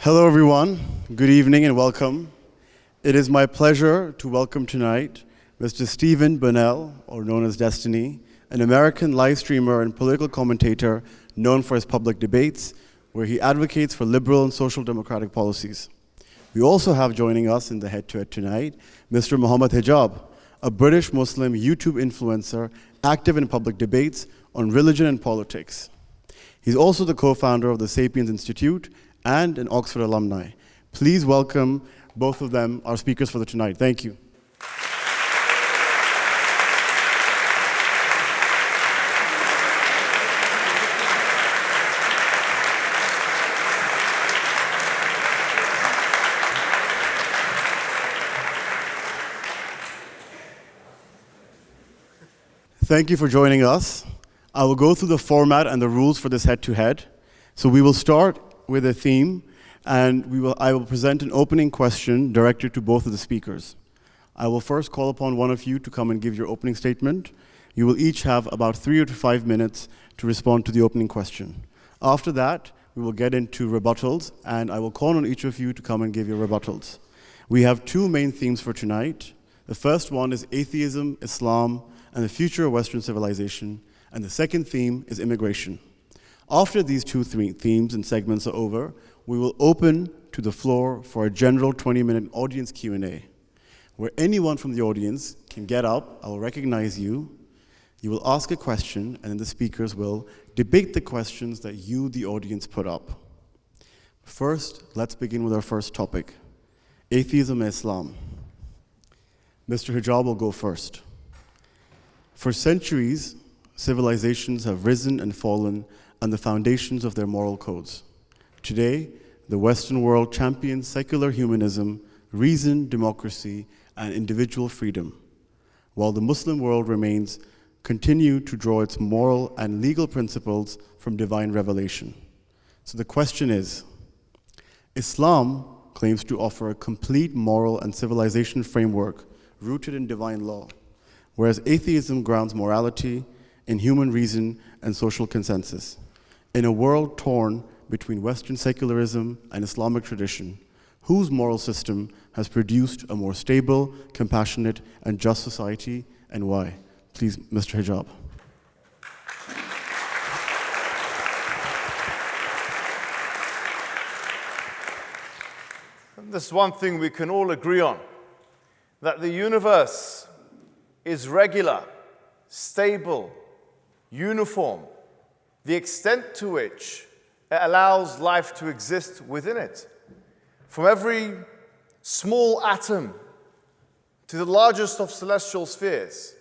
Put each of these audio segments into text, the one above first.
Hello everyone, good evening and welcome. It is my pleasure to welcome tonight Mr. Stephen Bunnell, or known as Destiny, an American live streamer and political commentator known for his public debates, where he advocates for liberal and social democratic policies. We also have joining us in the head-to-head tonight, Mr. Mohammed Hijab, a British Muslim YouTube influencer active in public debates on religion and politics. He's also the co-founder of the Sapiens Institute and an Oxford alumni. Please welcome both of them, our speakers for tonight. Thank you. Thank you for joining us. I will go through the format and the rules for this head-to-head. So we will start with a theme, and I will present an opening question directed to both of the speakers. I will first call upon one of you to come and give your opening statement. You will each have about 3 to 5 minutes to respond to the opening question. After that, we will get into rebuttals, and I will call on each of you to come and give your rebuttals. We have two main themes for tonight. The first one is atheism, Islam, and the future of Western civilization, and the second theme is immigration. After these two themes and segments are over, we will open to the floor for a general 20-minute audience Q&A, where anyone from the audience can get up, I will recognize you, you will ask a question, and then the speakers will debate the questions that you, the audience, put up. First, let's begin with our first topic, atheism and Islam. Mr. Hijab will go first. For centuries, civilizations have risen and fallen on the foundations of their moral codes. Today, the Western world champions secular humanism, reason, democracy, and individual freedom, while the Muslim world continue to draw its moral and legal principles from divine revelation. So the question is, Islam claims to offer a complete moral and civilization framework rooted in divine law, whereas atheism grounds morality in human reason and social consensus. In a world torn between Western secularism and Islamic tradition, whose moral system has produced a more stable, compassionate, and just society, and why? Please, Mr. Hijab. There's one thing we can all agree on, that the universe is regular, stable, uniform, the extent to which it allows life to exist within it. From every small atom to the largest of celestial spheres,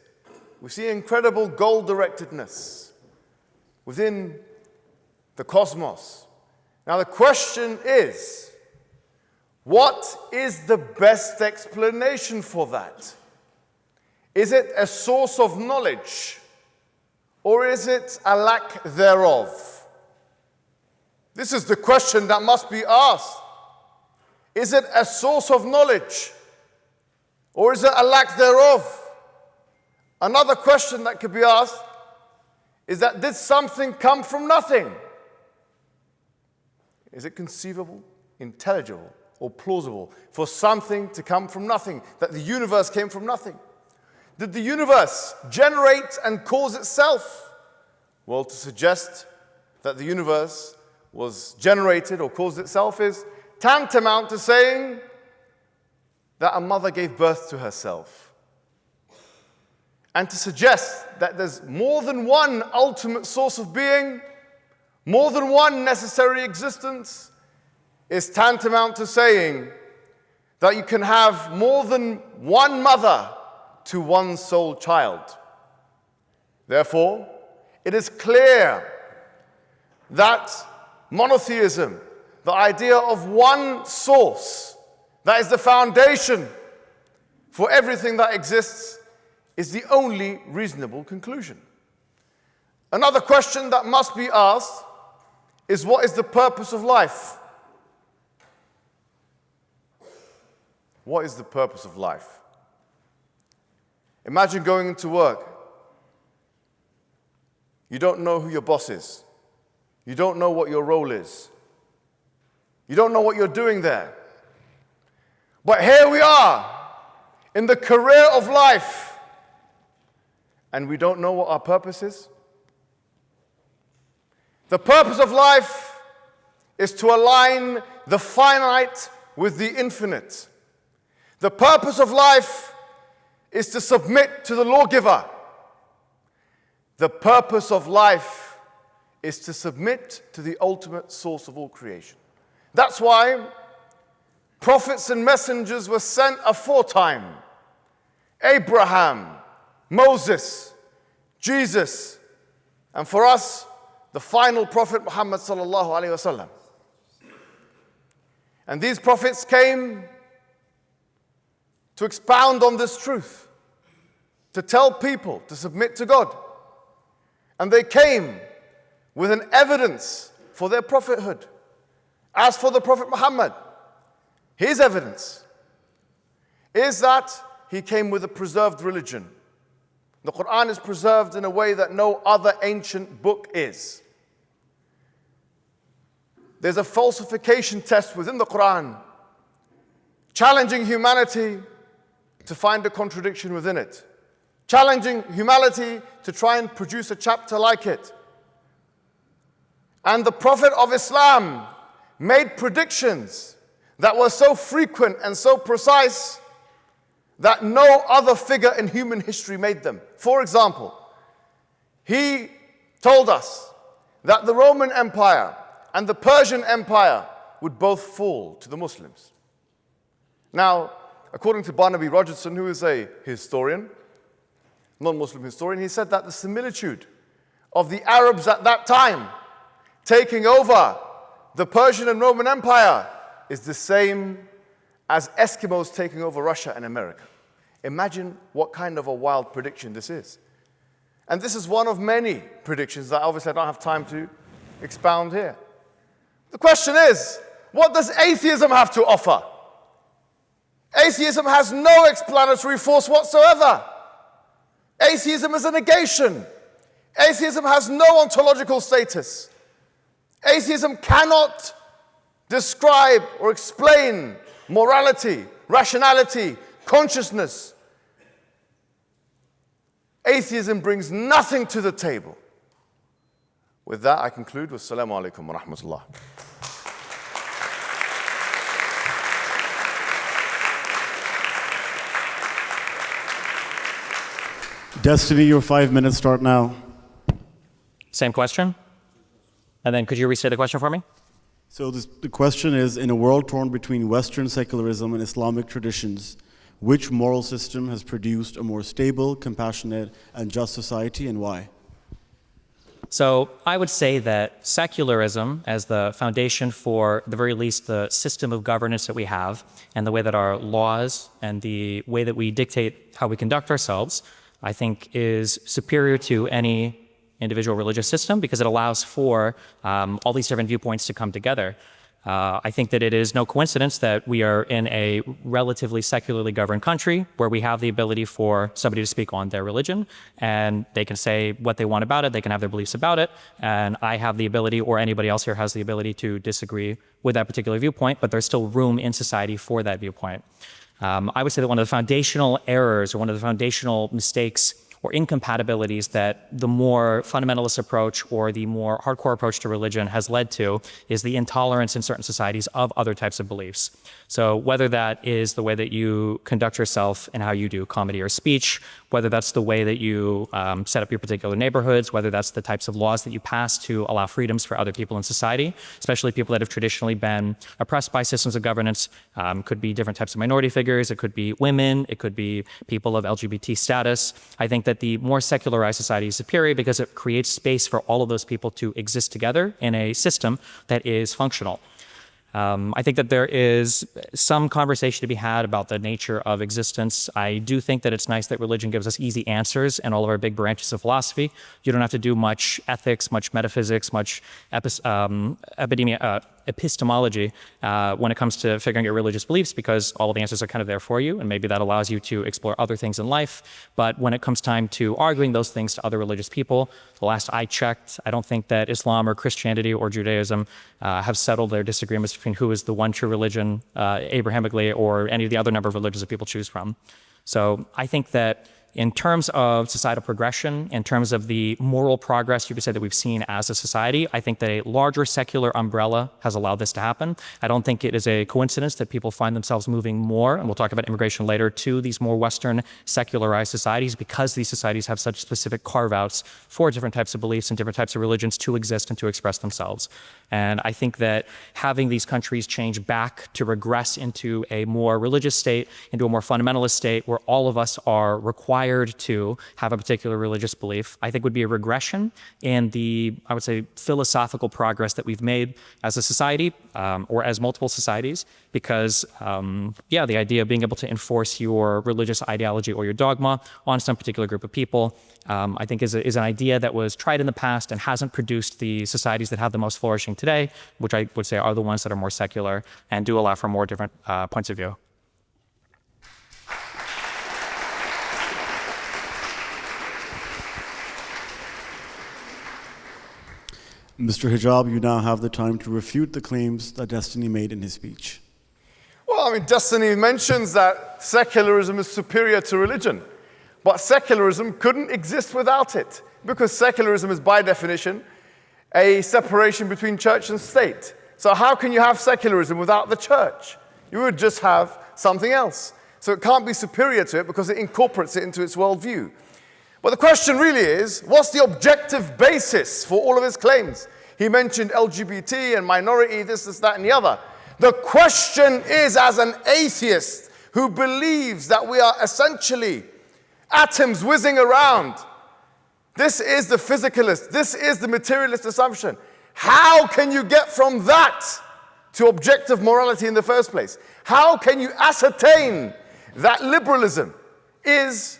we see incredible goal-directedness within the cosmos. Now the question is, what is the best explanation for that? Is it a source of knowledge, or is it a lack thereof? This is the question that must be asked. Is it a source of knowledge, or is it a lack thereof? Another question that could be asked is that did something come from nothing? Is it conceivable, intelligible, or plausible for something to come from nothing, that the universe came from nothing? Did the universe generate and cause itself? Well, to suggest that the universe was generated or caused itself is tantamount to saying that a mother gave birth to herself. And to suggest that there's more than one ultimate source of being, more than one necessary existence, is tantamount to saying that you can have more than one mother to one sole child. Therefore, it is clear that monotheism, the idea of one source, that is the foundation for everything that exists, is the only reasonable conclusion. Another question that must be asked is, what is the purpose of life? What is the purpose of life? Imagine going into work. You don't know who your boss is. You don't know what your role is. You don't know what you're doing there. But here we are in the career of life, and we don't know what our purpose is. The purpose of life is to align the finite with the infinite. The purpose of life is to submit to the lawgiver. The purpose of life is to submit to the ultimate source of all creation. That's why prophets and messengers were sent aforetime. Abraham, Moses, Jesus, and for us, the final prophet Muhammad sallallahu alaihi wasallam. And these prophets came to expound on this truth, to tell people to submit to God. And they came with an evidence for their prophethood. As for the Prophet Muhammad, his evidence is that he came with a preserved religion. The Quran is preserved in a way that no other ancient book is. There's a falsification test within the Quran, challenging humanity to find a contradiction within it, challenging humanity to try and produce a chapter like it. And the Prophet of Islam made predictions that were so frequent and so precise that no other figure in human history made them. For example, he told us that the Roman Empire and the Persian Empire would both fall to the Muslims. Now, according to Barnaby Rogerson, who is a historian, non-Muslim historian, he said that the similitude of the Arabs at that time taking over the Persian and Roman Empire is the same as Eskimos taking over Russia and America. Imagine what kind of a wild prediction this is. And this is one of many predictions that obviously I don't have time to expound here. The question is, what does atheism have to offer? Atheism has no explanatory force whatsoever. Atheism is a negation. Atheism has no ontological status. Atheism cannot describe or explain morality, rationality, consciousness. Atheism brings nothing to the table. With that, I conclude. Wassalamu alaikum wa rahmatullah. Destiny, your 5 minutes start now. Same question? And then could you restate the question for me? So the question is, in a world torn between Western secularism and Islamic traditions, which moral system has produced a more stable, compassionate, and just society, and why? So I would say that secularism, as the foundation for, at the very least, the system of governance that we have, and the way that our laws and the way that we dictate how we conduct ourselves, I think is superior to any individual religious system because it allows for all these different viewpoints to come together. I think that it is no coincidence that we are in a relatively secularly governed country where we have the ability for somebody to speak on their religion and they can say what they want about it, they can have their beliefs about it, and I have the ability, or anybody else here has the ability to disagree with that particular viewpoint, but there's still room in society for that viewpoint. I would say that one of the foundational errors or one of the foundational mistakes or incompatibilities that the more fundamentalist approach or the more hardcore approach to religion has led to is the intolerance in certain societies of other types of beliefs. So whether that is the way that you conduct yourself and how you do comedy or speech, whether that's the way that you set up your particular neighborhoods, whether that's the types of laws that you pass to allow freedoms for other people in society, especially people that have traditionally been oppressed by systems of governance, could be different types of minority figures, it could be women, it could be people of LGBT status. I think that the more secularized society is superior because it creates space for all of those people to exist together in a system that is functional. I think that there is some conversation to be had about the nature of existence. I do think that it's nice that religion gives us easy answers in all of our big branches of philosophy. You don't have to do much ethics, much metaphysics, much epistemology when it comes to figuring out religious beliefs, because all of the answers are kind of there for you, and maybe that allows you to explore other things in life. But when it comes time to arguing those things to other religious people, the last I checked, I don't think that Islam or Christianity or Judaism have settled their disagreements between who is the one true religion, Abrahamically, or any of the other number of religions that people choose from. So I think that in terms of societal progression, in terms of the moral progress you could say that we've seen as a society, I think that a larger secular umbrella has allowed this to happen. I don't think it is a coincidence that people find themselves moving more, and we'll talk about immigration later, to these more Western secularized societies, because these societies have such specific carve-outs for different types of beliefs and different types of religions to exist and to express themselves. And I think that having these countries change back to regress into a more religious state, into a more fundamentalist state, where all of us are required to have a particular religious belief, I think would be a regression in the, I would say, philosophical progress that we've made as a society, or as multiple societies, because, the idea of being able to enforce your religious ideology or your dogma on some particular group of people, I think is an idea that was tried in the past and hasn't produced the societies that have the most flourishing today, which I would say are the ones that are more secular and do allow for more different points of view. Mr. Hijab, you now have the time to refute the claims that Destiny made in his speech. Well, I mean, Destiny mentions that secularism is superior to religion, but secularism couldn't exist without it, because secularism is, by definition, a separation between church and state. So how can you have secularism without the church? You would just have something else. So it can't be superior to it because it incorporates it into its worldview. But the question really is, what's the objective basis for all of his claims? He mentioned LGBT and minority, this, that, and the other. The question is, as an atheist who believes that we are essentially atoms whizzing around, this is the physicalist, this is the materialist assumption. How can you get from that to objective morality in the first place? How can you ascertain that liberalism is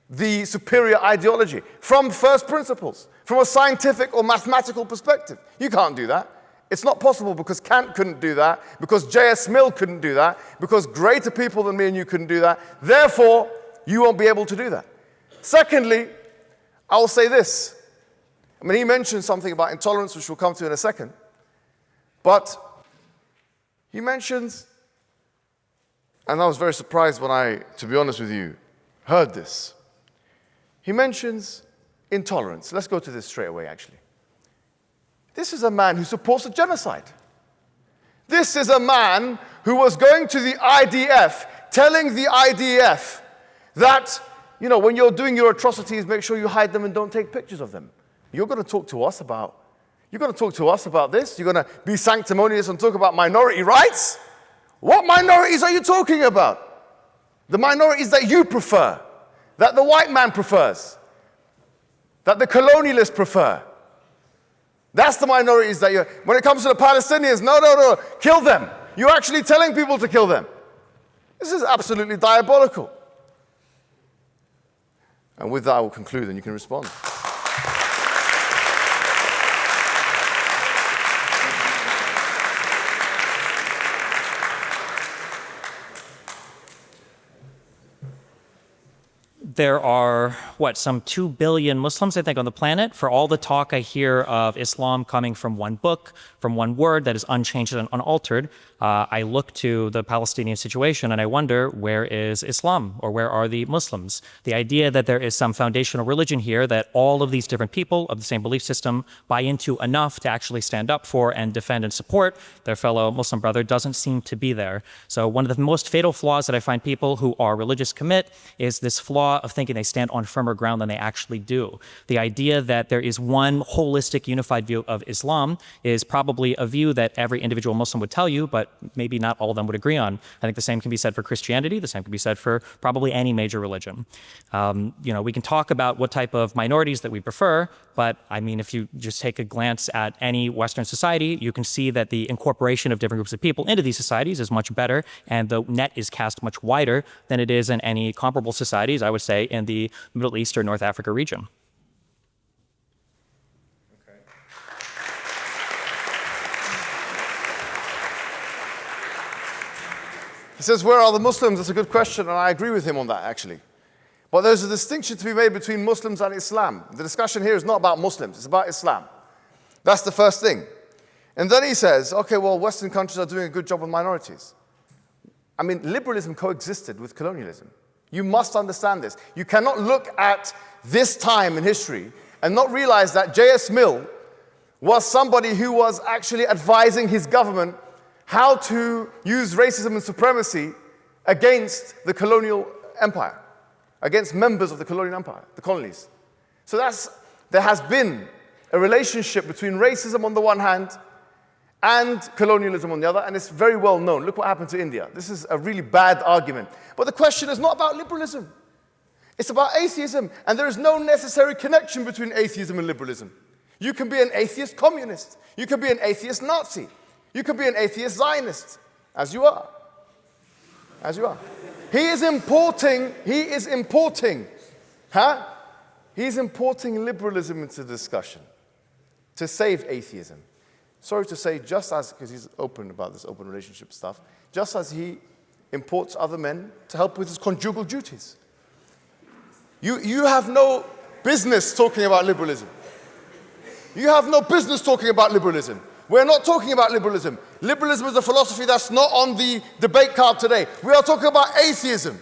the superior ideology from first principles, from a scientific or mathematical perspective? You can't do that. It's not possible, because Kant couldn't do that, because J.S. Mill couldn't do that, because greater people than me and you couldn't do that. Therefore, you won't be able to do that. Secondly, I will say this. I mean, he mentioned something about intolerance, which we'll come to in a second. But he mentions, and I was very surprised when I, to be honest with you, heard this. He mentions intolerance. Let's go to this straight away, actually. This is a man who supports a genocide. This is a man who was going to the IDF, telling the IDF that, when you're doing your atrocities, make sure you hide them and don't take pictures of them. You're going to talk to us about this? You're going to be sanctimonious and talk about minority rights? What minorities are you talking about? The minorities that you prefer, that the white man prefers, that the colonialists prefer. That's the minorities that when it comes to the Palestinians, no, kill them. You're actually telling people to kill them. This is absolutely diabolical. And with that, I will conclude, and you can respond. There are, some 2 billion Muslims, I think, on the planet. For all the talk I hear of Islam coming from one book, from one word that is unchanged and unaltered, I look to the Palestinian situation and I wonder, where is Islam, or where are the Muslims? The idea that there is some foundational religion here that all of these different people of the same belief system buy into enough to actually stand up for and defend and support their fellow Muslim brother doesn't seem to be there. So one of the most fatal flaws that I find people who are religious commit is this flaw of thinking they stand on firmer ground than they actually do. The idea that there is one holistic, unified view of Islam is probably a view that every individual Muslim would tell you, but maybe not all of them would agree on. I think the same can be said for Christianity. The same can be said for probably any major religion. We can talk about what type of minorities that we prefer, but I mean, if you just take a glance at any Western society, you can see that the incorporation of different groups of people into these societies is much better, and the net is cast much wider than it is in any comparable societies, I would say, in the Middle East or North Africa region. He says, where are the Muslims? That's a good question, and I agree with him on that, actually. But there's a distinction to be made between Muslims and Islam. The discussion here is not about Muslims, it's about Islam. That's the first thing. And then he says, okay, well, Western countries are doing a good job with minorities. I mean, liberalism coexisted with colonialism. You must understand this. You cannot look at this time in history and not realize that J.S. Mill was somebody who was actually advising his government how to use racism and supremacy against the colonial empire, against members of the colonial empire, the colonies. So there has been a relationship between racism on the one hand and colonialism on the other, and it's very well known. Look what happened to India. This is a really bad argument. But the question is not about liberalism. It's about atheism, and there is no necessary connection between atheism and liberalism. You can be an atheist communist. You can be an atheist Nazi. You can be an atheist Zionist, as you are. As you are. He's importing liberalism into the discussion to save atheism. Sorry to say, just as, because he's open about this open relationship stuff, just as he imports other men to help with his conjugal duties. You have no business talking about liberalism. You have no business talking about liberalism. We're not talking about liberalism. Liberalism is a philosophy that's not on the debate card today. We are talking about atheism.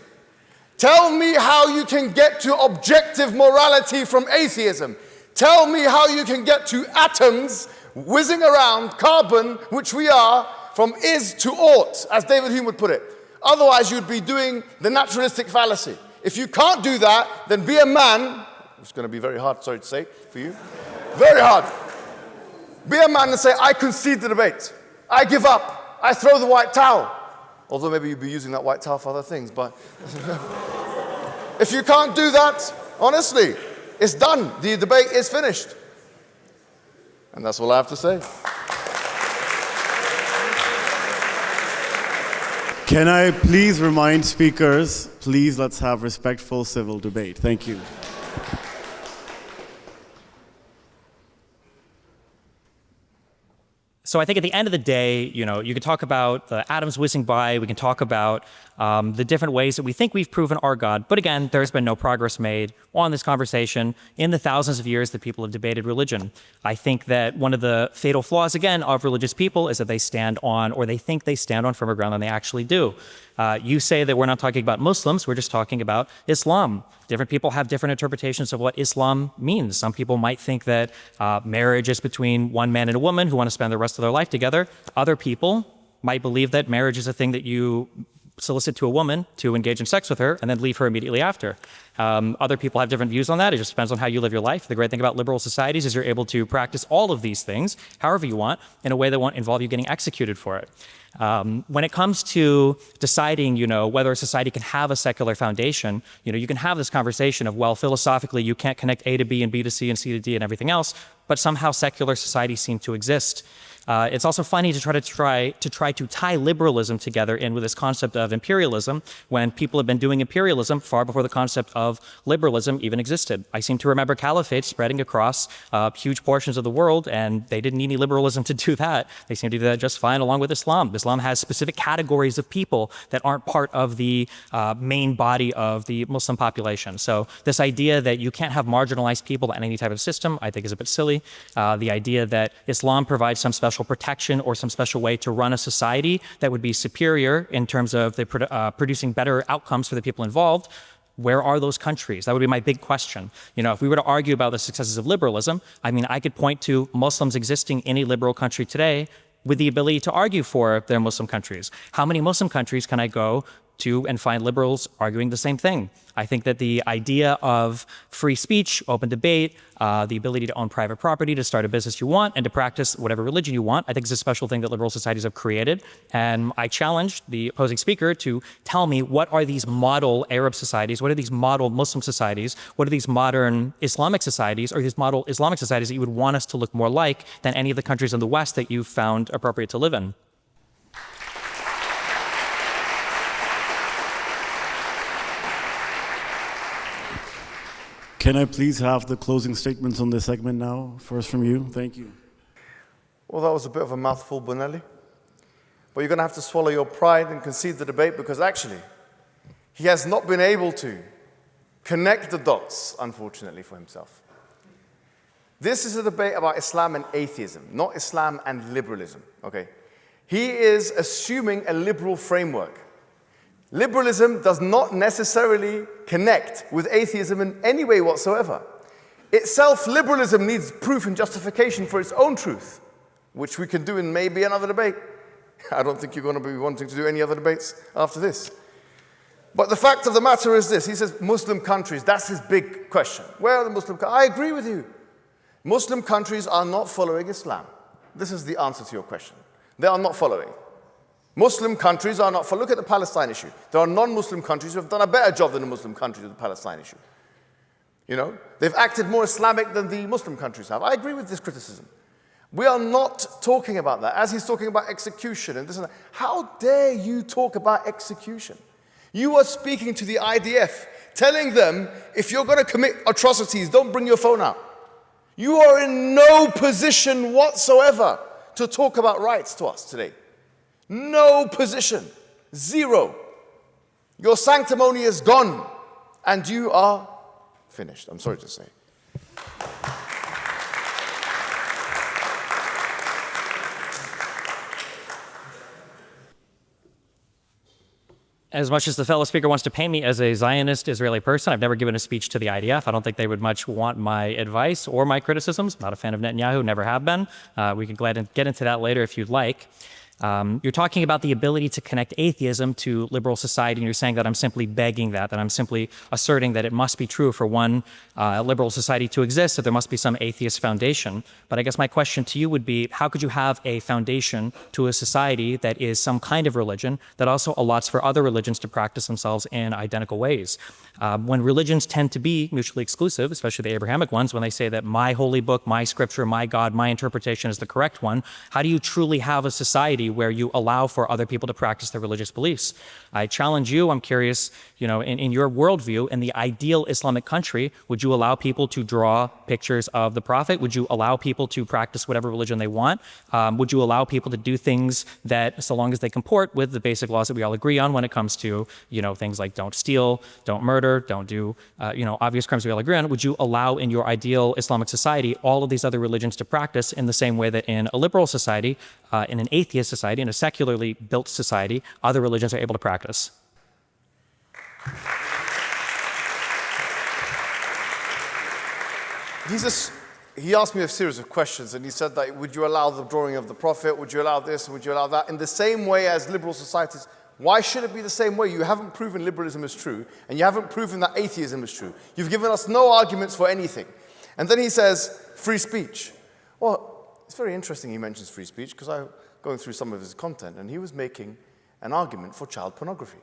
Tell me how you can get to objective morality from atheism. Tell me how you can get to atoms whizzing around, carbon, which we are, from is to ought, as David Hume would put it. Otherwise, you'd be doing the naturalistic fallacy. If you can't do that, then be a man. It's going to be very hard, sorry to say, for you. Very hard. Be a man and say, I concede the debate. I give up. I throw the white towel. Although maybe you'd be using that white towel for other things, but if you can't do that, honestly, it's done. The debate is finished. And that's all I have to say. Can I please remind speakers, please let's have respectful civil debate. Thank you. So I think at the end of the day, you can talk about the atoms whizzing by. We can talk about the different ways that we think we've proven our God. But again, there's been no progress made on this conversation in the thousands of years that people have debated religion. I think that one of the fatal flaws, again, of religious people is that they stand on, or they think they stand on firmer ground than they actually do. You say that we're not talking about Muslims, we're just talking about Islam. Different people have different interpretations of what Islam means. Some people might think that marriage is between one man and a woman who want to spend the rest of their life together. Other people might believe that marriage is a thing that you solicit to a woman to engage in sex with her and then leave her immediately after. Other people have different views on that. It just depends on how you live your life. The great thing about liberal societies is you're able to practice all of these things however you want in a way that won't involve you getting executed for it. When it comes to deciding, whether a society can have a secular foundation, you can have this conversation of, well, philosophically, you can't connect A to B and B to C and C to D and everything else, but somehow secular societies seem to exist. It's also funny to try to tie liberalism together in with this concept of imperialism when people have been doing imperialism far before the concept of liberalism even existed. I seem to remember caliphates spreading across huge portions of the world, and they didn't need any liberalism to do that. They seem to do that just fine along with Islam. Islam has specific categories of people that aren't part of the main body of the Muslim population. So this idea that you can't have marginalized people in any type of system, I think is a bit silly. The idea that Islam provides some special protection or some special way to run a society that would be superior in terms of the producing better outcomes for the people involved. Where are those countries? That would be my big question. If we were to argue about the successes of liberalism, I could point to Muslims existing in a liberal country today with the ability to argue for their Muslim countries. How many Muslim countries can I go to and find liberals arguing the same thing? I think that the idea of free speech, open debate, the ability to own private property, to start a business you want, and to practice whatever religion you want, I think is a special thing that liberal societies have created. And I challenge the opposing speaker to tell me, what are these model Arab societies? What are these model Muslim societies? What are these modern Islamic societies, or these model Islamic societies that you would want us to look more like than any of the countries in the West that you've found appropriate to live in? Can I please have the closing statements on this segment now? First from you. Thank you. Well, that was a bit of a mouthful, Bonelli. but you're going to have to swallow your pride and concede the debate, because actually, he has not been able to connect the dots, unfortunately, for himself. This is a debate about Islam and atheism, not Islam and liberalism, okay? He is assuming a liberal framework. Liberalism does not necessarily connect with atheism in any way whatsoever. Itself, liberalism needs proof and justification for its own truth, which we can do in maybe another debate. I don't think you're going to be wanting to do any other debates after this. But the fact of the matter is this. He says Muslim countries, that's his big question. Where are the Muslim countries? I agree with you. Muslim countries are not following Islam. This is the answer to your question. They are not following. Muslim countries are not following. Look at the Palestine issue. There are non-Muslim countries who have done a better job than the Muslim countries with the Palestine issue. You know, they've acted more Islamic than the Muslim countries have. I agree with this criticism. We are not talking about that. As he's talking about execution and this and that. How dare you talk about execution? You are speaking to the IDF, telling them, if you're going to commit atrocities, don't bring your phone out. You are in no position whatsoever to talk about rights to us today. No position. Zero. Your sanctimony is gone, and you are finished, I'm sorry to say. As much as the fellow speaker wants to paint me as a Zionist Israeli person, I've never given a speech to the IDF. I don't think they would much want my advice or my criticisms. Not a fan of Netanyahu, never have been. We can get into that later if you'd like. You're talking about the ability to connect atheism to liberal society, and you're saying that I'm simply begging that I'm simply asserting that it must be true for one liberal society to exist, that there must be some atheist foundation. But I guess my question to you would be, how could you have a foundation to a society that is some kind of religion that also allots for other religions to practice themselves in identical ways? When religions tend to be mutually exclusive, especially the Abrahamic ones, when they say that my holy book, my scripture, my God, my interpretation is the correct one, how do you truly have a society where you allow for other people to practice their religious beliefs? I challenge you, I'm curious, in your worldview, in the ideal Islamic country, would you allow people to draw pictures of the Prophet? Would you allow people to practice whatever religion they want? Would you allow people to do things that, so long as they comport with the basic laws that we all agree on when it comes to, things like don't steal, don't murder, don't do, obvious crimes we all agree on? Would you allow in your ideal Islamic society all of these other religions to practice in the same way that in a liberal society, in an atheist society, in a secularly built society, other religions are able to practice? He asked me a series of questions, and he said that, would you allow the drawing of the Prophet? Would you allow this? Would you allow that? In the same way as liberal societies. Why should it be the same way? You haven't proven liberalism is true, and you haven't proven that atheism is true. You've given us no arguments for anything. And then he says, free speech. Well, it's very interesting he mentions free speech, because I'm going through some of his content, and he was making an argument for child pornography.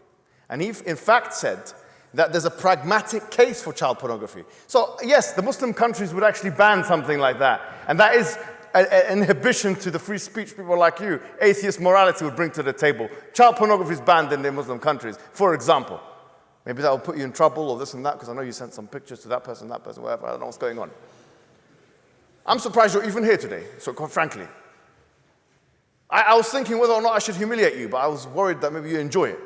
And he, in fact, said that there's a pragmatic case for child pornography. So, yes, the Muslim countries would actually ban something like that. And that is an inhibition to the free speech people like you, atheist morality, would bring to the table. Child pornography is banned in the Muslim countries, for example. Maybe that will put you in trouble or this and that, because I know you sent some pictures to that person, whatever. I don't know what's going on. I'm surprised you're even here today, so quite frankly. I was thinking whether or not I should humiliate you, but I was worried that maybe you enjoy it.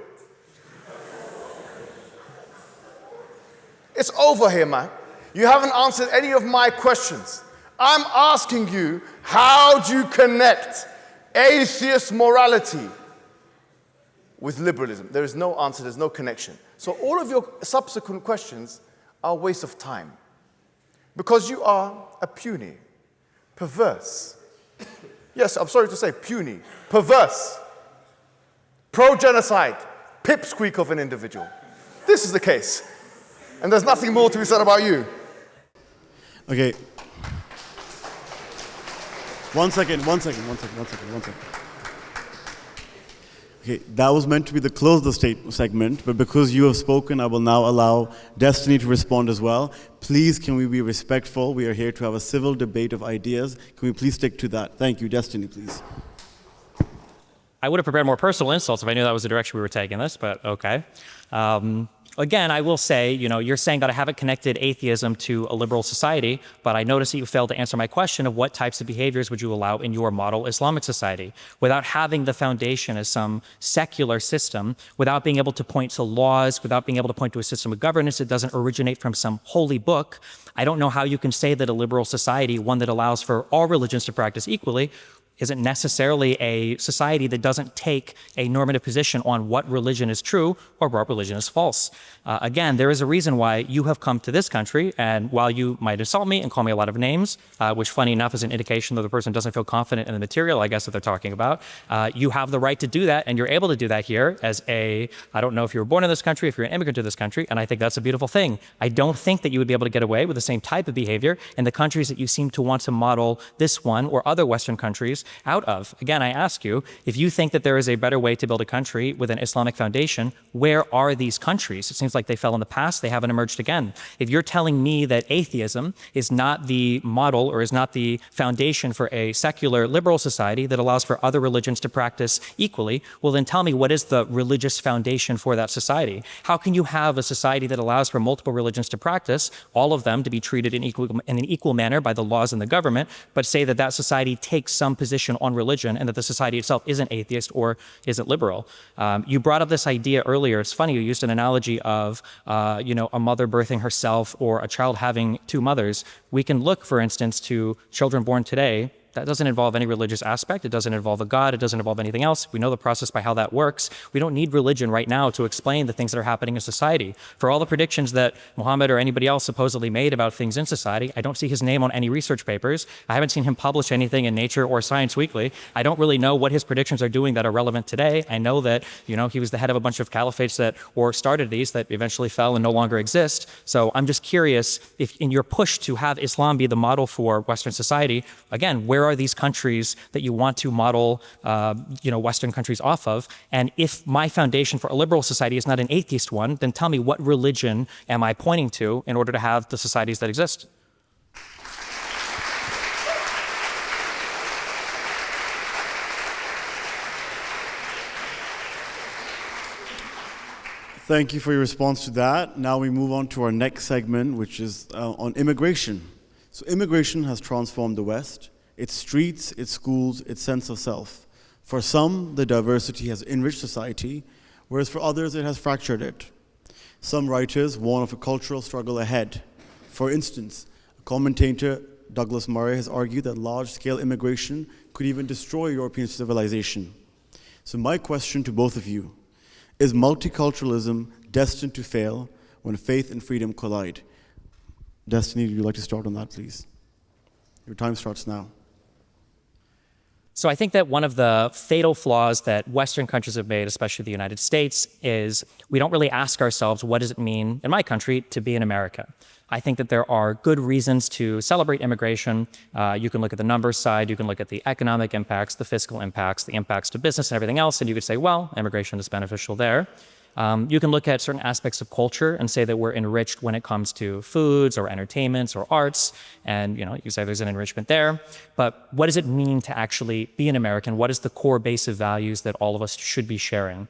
It's over here, man. You haven't answered any of my questions. I'm asking you, how do you connect atheist morality with liberalism? There is no answer, there's no connection. So all of your subsequent questions are a waste of time. Because you are a puny, perverse, yes, I'm sorry to say puny, perverse, pro-genocide, pipsqueak of an individual. This is the case. And there's nothing more to be said about you. Okay. One second. Okay, that was meant to be the close the state segment, but because you have spoken, I will now allow Destiny to respond as well. Please, can we be respectful? We are here to have a civil debate of ideas. Can we please stick to that? Thank you. Destiny, please. I would have prepared more personal insults if I knew that was the direction we were taking this, but okay. Again, I will say, you're saying that I haven't connected atheism to a liberal society, but I notice that you failed to answer my question of what types of behaviors would you allow in your model Islamic society without having the foundation as some secular system, without being able to point to laws, without being able to point to a system of governance that doesn't originate from some holy book. I don't know how you can say that a liberal society, one that allows for all religions to practice equally, isn't necessarily a society that doesn't take a normative position on what religion is true or what religion is false. Again, there is a reason why you have come to this country, and while you might insult me and call me a lot of names, which funny enough is an indication that the person doesn't feel confident in the material, I guess, that they're talking about, you have the right to do that, and you're able to do that here as I don't know if you were born in this country, if you're an immigrant to this country, and I think that's a beautiful thing. I don't think that you would be able to get away with the same type of behavior in the countries that you seem to want to model this one or other Western countries out of. Again, I ask you, if you think that there is a better way to build a country with an Islamic foundation, where are these countries? It seems like they fell in the past, they haven't emerged again. If you're telling me that atheism is not the model or is not the foundation for a secular liberal society that allows for other religions to practice equally, well then tell me, what is the religious foundation for that society? How can you have a society that allows for multiple religions to practice, all of them to be treated in an equal manner by the laws and the government, but say that that society takes some position on religion and that the society itself isn't atheist or isn't liberal? You brought up this idea earlier. It's funny, you used an analogy of a mother birthing herself or a child having two mothers. We can look, for instance, to children born today. That doesn't involve any religious aspect. It doesn't involve a God. It doesn't involve anything else. We know the process by how that works. We don't need religion right now to explain the things that are happening in society. For all the predictions that Mohammed or anybody else supposedly made about things in society, I don't see his name on any research papers. I haven't seen him publish anything in Nature or Science Weekly. I don't really know what his predictions are doing that are relevant today. I know that, he was the head of a bunch of caliphates or started these that eventually fell and no longer exist. So I'm just curious if in your push to have Islam be the model for Western society, again, where are these countries that you want to model, Western countries off of? And if my foundation for a liberal society is not an atheist one, then tell me, what religion am I pointing to in order to have the societies that exist? Thank you for your response to that. Now we move on to our next segment, which is on immigration. So immigration has transformed the West, its streets, its schools, its sense of self. For some, the diversity has enriched society, whereas for others, it has fractured it. Some writers warn of a cultural struggle ahead. For instance, commentator Douglas Murray has argued that large-scale immigration could even destroy European civilization. So my question to both of you, is multiculturalism destined to fail when faith and freedom collide? Destiny, would you like to start on that, please? Your time starts now. So I think that one of the fatal flaws that Western countries have made, especially the United States, is we don't really ask ourselves, what does it mean in my country to be in America? I think that there are good reasons to celebrate immigration. You can look at the numbers side, you can look at the economic impacts, the fiscal impacts, the impacts to business and everything else, and you could say, well, immigration is beneficial there. You can look at certain aspects of culture and say that we're enriched when it comes to foods or entertainments or arts, and you can say there's an enrichment there. But what does it mean to actually be an American? What is the core base of values that all of us should be sharing?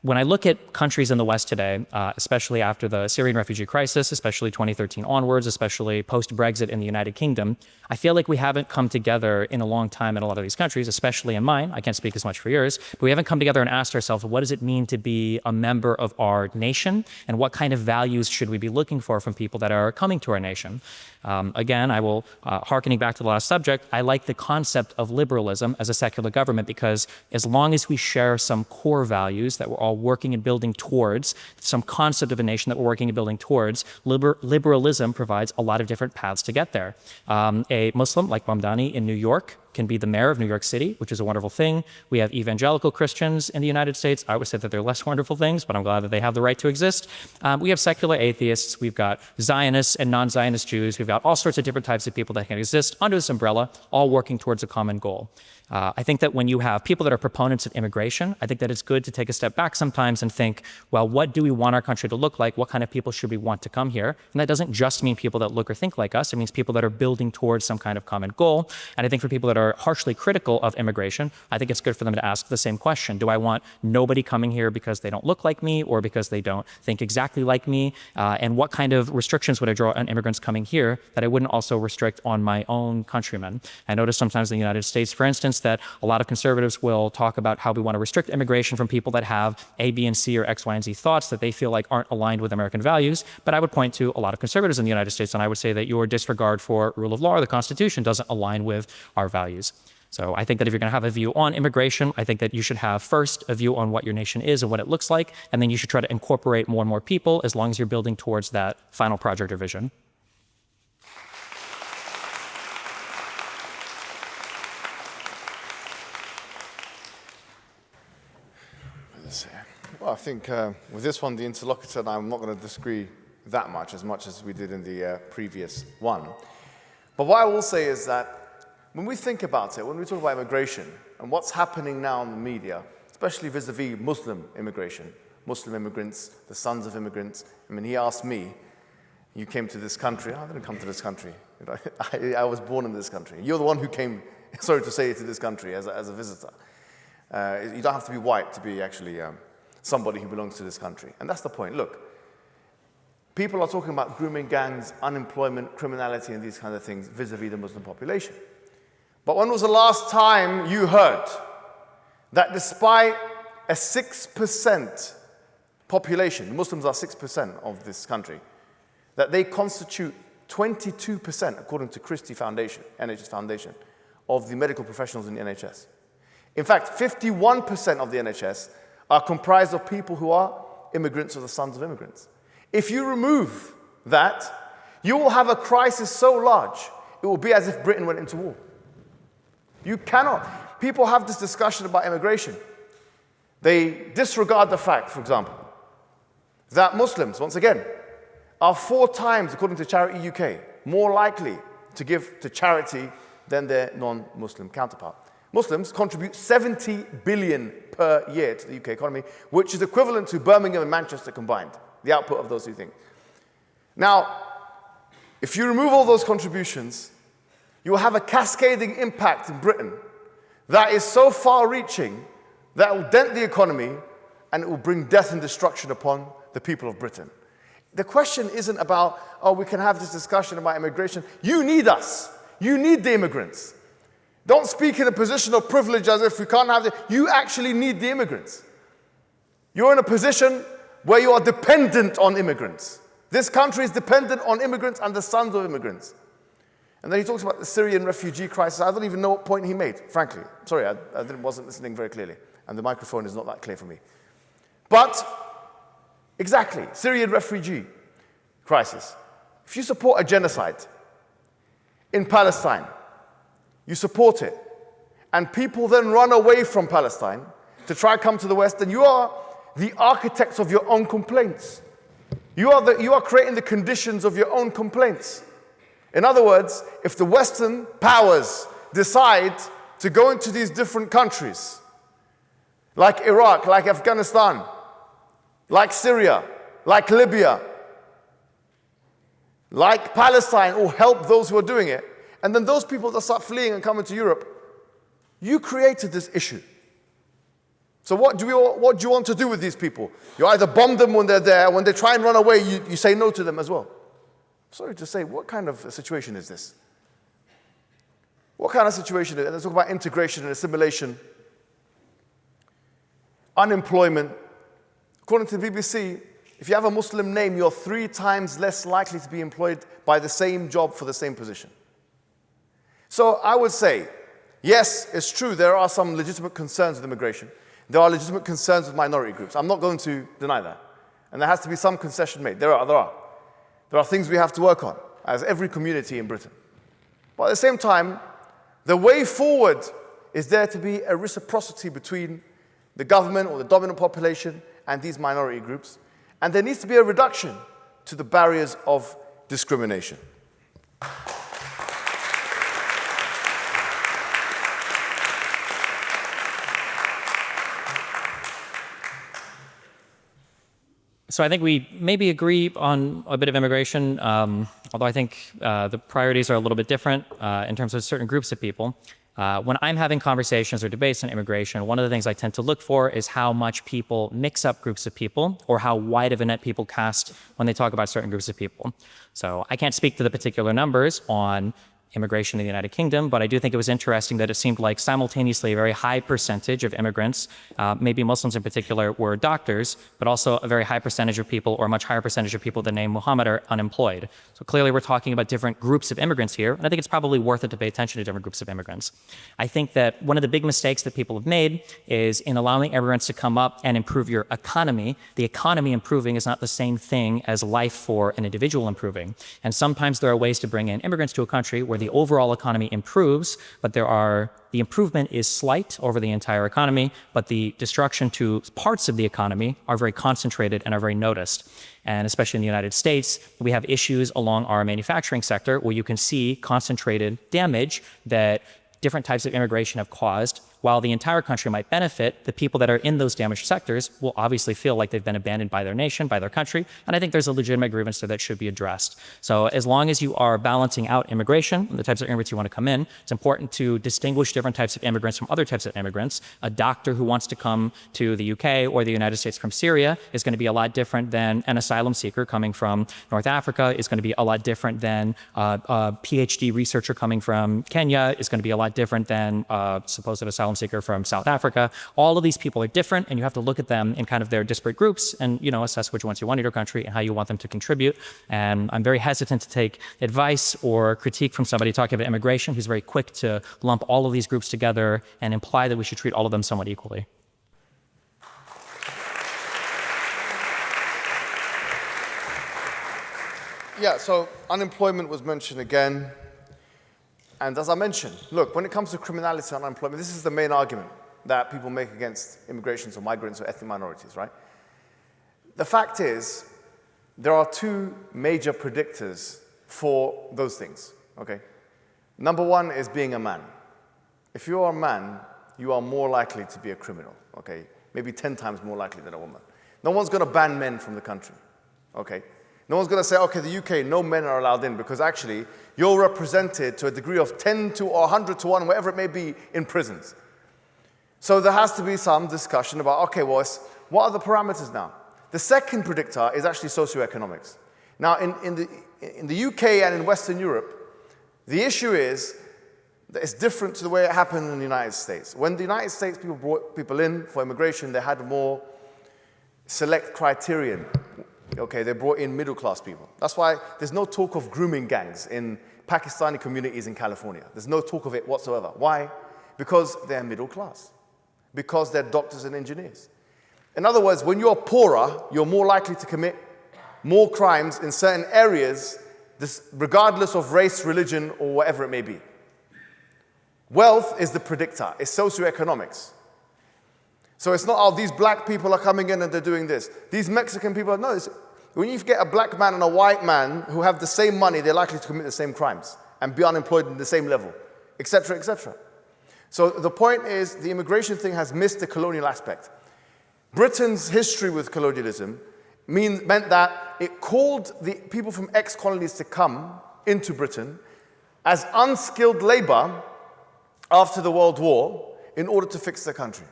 When I look at countries in the West today, especially after the Syrian refugee crisis, especially 2013 onwards, especially post-Brexit in the United Kingdom, I feel like we haven't come together in a long time in a lot of these countries, especially in mine. I can't speak as much for yours, but we haven't come together and asked ourselves, what does it mean to be a member of our nation? And what kind of values should we be looking for from people that are coming to our nation? Again, I will, hearkening back to the last subject, I like the concept of liberalism as a secular government, because as long as we share some core values that we're all working and building towards, some concept of a nation that we're working and building towards, liberalism provides a lot of different paths to get there. A Muslim like Mamdani in New York can be the mayor of New York City, which is a wonderful thing. We have evangelical Christians in the United States. I would say that they're less wonderful things, but I'm glad that they have the right to exist. We have secular atheists. We've got Zionists and non-Zionist Jews. We've got all sorts of different types of people that can exist under this umbrella, all working towards a common goal. I think that when you have people that are proponents of immigration, I think that it's good to take a step back sometimes and think, well, what do we want our country to look like? What kind of people should we want to come here? And that doesn't just mean people that look or think like us. It means people that are building towards some kind of common goal. And I think for people that are are harshly critical of immigration, I think it's good for them to ask the same question. Do I want nobody coming here because they don't look like me or because they don't think exactly like me? And what kind of restrictions would I draw on immigrants coming here that I wouldn't also restrict on my own countrymen? I notice sometimes in the United States, for instance, that a lot of conservatives will talk about how we want to restrict immigration from people that have A, B, and C or X, Y, and Z thoughts that they feel like aren't aligned with American values. But I would point to a lot of conservatives in the United States, and I would say that your disregard for rule of law or the Constitution doesn't align with our values. So I think that if you're going to have a view on immigration, I think that you should have first a view on what your nation is and what it looks like, and then you should try to incorporate more and more people as long as you're building towards that final project or vision. Well, I think with this one, the interlocutor and I, I'm not going to disagree that much as we did in the previous one. But what I will say is that when we think about it, when we talk about immigration and what's happening now in the media, especially vis-a-vis Muslim immigration, Muslim immigrants, the sons of immigrants, I mean, he asked me, you came to this country. I didn't come to this country. You know, I was born in this country. You're the one who came, sorry to say, to this country as a visitor. You don't have to be white to be actually somebody who belongs to this country. And that's the point. Look, people are talking about grooming gangs, unemployment, criminality, and these kinds of things vis-a-vis the Muslim population. But when was the last time you heard that despite a 6% population, Muslims are 6% of this country, that they constitute 22%, according to Christie Foundation, NHS Foundation, of the medical professionals in the NHS. In fact, 51% of the NHS are comprised of people who are immigrants or the sons of immigrants. If you remove that, you will have a crisis so large, it will be as if Britain went into war. You cannot. People have this discussion about immigration. They disregard the fact, for example, that Muslims, once again, are 4 times, according to Charity UK, more likely to give to charity than their non-Muslim counterpart. Muslims contribute 70 billion per year to the UK economy, which is equivalent to Birmingham and Manchester combined, the output of those two things. Now, if you remove all those contributions, you will have a cascading impact in Britain that is so far-reaching that it will dent the economy and it will bring death and destruction upon the people of Britain. The question isn't about, oh, we can have this discussion about immigration. You need us. You need the immigrants. Don't speak in a position of privilege as if we can't have it. You actually need the immigrants. You're in a position where you are dependent on immigrants. This country is dependent on immigrants and the sons of immigrants. And then he talks about the Syrian refugee crisis. I don't even know what point he made, frankly. Sorry, I wasn't listening very clearly. And the microphone is not that clear for me. But, exactly, Syrian refugee crisis. If you support a genocide in Palestine, you support it, and people then run away from Palestine to try and come to the West, then you are the architects of your own complaints. You are creating the conditions of your own complaints. In other words, if the Western powers decide to go into these different countries, like Iraq, like Afghanistan, like Syria, like Libya, like Palestine, or help those who are doing it, and then those people that start fleeing and coming to Europe, you created this issue. So what do you want to do with these people? You either bomb them when they're there, when they try and run away, you say no to them as well. Sorry to say, what kind of a situation is this? What kind of situation is it? Let's talk about integration and assimilation. Unemployment. According to the BBC, if you have a Muslim name, you're 3 times less likely to be employed by the same job for the same position. So I would say, yes, it's true, there are some legitimate concerns with immigration. There are legitimate concerns with minority groups. I'm not going to deny that. And there has to be some concession made. There are. There are things we have to work on, as every community in Britain. But at the same time, the way forward is there to be a reciprocity between the government or the dominant population and these minority groups. And there needs to be a reduction to the barriers of discrimination. So I think we maybe agree on a bit of immigration, although I think the priorities are a little bit different in terms of certain groups of people. When I'm having conversations or debates on immigration, one of the things I tend to look for is how much people mix up groups of people or how wide of a net people cast when they talk about certain groups of people. So I can't speak to the particular numbers on immigration in the United Kingdom, but I do think it was interesting that it seemed like simultaneously a very high percentage of immigrants, maybe Muslims in particular, were doctors, but also a very high percentage of people, or a much higher percentage of people than named Mohammed, are unemployed. So clearly we're talking about different groups of immigrants here, and I think it's probably worth it to pay attention to different groups of immigrants. I think that one of the big mistakes that people have made is in allowing immigrants to come up and improve your economy. The economy improving is not the same thing as life for an individual improving. And sometimes there are ways to bring in immigrants to a country where the overall economy improves, but the improvement is slight over the entire economy, but the destruction to parts of the economy are very concentrated and are very noticed. And especially in the United States, we have issues along our manufacturing sector where you can see concentrated damage that different types of immigration have caused. While the entire country might benefit, the people that are in those damaged sectors will obviously feel like they've been abandoned by their nation, by their country, and I think there's a legitimate grievance there that should be addressed. So as long as you are balancing out immigration, and the types of immigrants you want to come in, it's important to distinguish different types of immigrants from other types of immigrants. A doctor who wants to come to the UK or the United States from Syria is going to be a lot different than an asylum seeker coming from North Africa, is going to be a lot different than a PhD researcher coming from Kenya, is going to be a lot different than a supposed asylum seeker from South Africa. All of these people are different, and you have to look at them in kind of their disparate groups and, assess which ones you want in your country and how you want them to contribute. And I'm very hesitant to take advice or critique from somebody talking about immigration who's very quick to lump all of these groups together and imply that we should treat all of them somewhat equally. Yeah, so unemployment was mentioned again. And as I mentioned, look, when it comes to criminality and unemployment, this is the main argument that people make against immigrants or migrants or ethnic minorities, right? The fact is, there are two major predictors for those things, okay? Number one is being a man. If you are a man, you are more likely to be a criminal, okay? Maybe 10 times more likely than a woman. No one's going to ban men from the country, okay? No one's going to say, okay, the UK, no men are allowed in, because actually you're represented to a degree of 10 to or 100 to 1, whatever it may be, in prisons. So there has to be some discussion about, okay, well, what are the parameters now? The second predictor is actually socioeconomics. Now, in the UK and in Western Europe, the issue is that it's different to the way it happened in the United States. When the United States people brought people in for immigration, they had a more select criterion. Okay, they brought in middle-class people. That's why there's no talk of grooming gangs in Pakistani communities in California. There's no talk of it whatsoever. Why? Because they're middle class. Because they're doctors and engineers. In other words, when you're poorer, you're more likely to commit more crimes in certain areas, regardless of race, religion, or whatever it may be. Wealth is the predictor. It's socioeconomics. So it's not, oh, these black people are coming in and they're doing this. These Mexican people, no. When you get a black man and a white man who have the same money, they're likely to commit the same crimes and be unemployed in the same level, etc., etc. So the point is, the immigration thing has missed the colonial aspect. Britain's history with colonialism meant that it called the people from ex-colonies to come into Britain as unskilled labor after the World War in order to fix their country.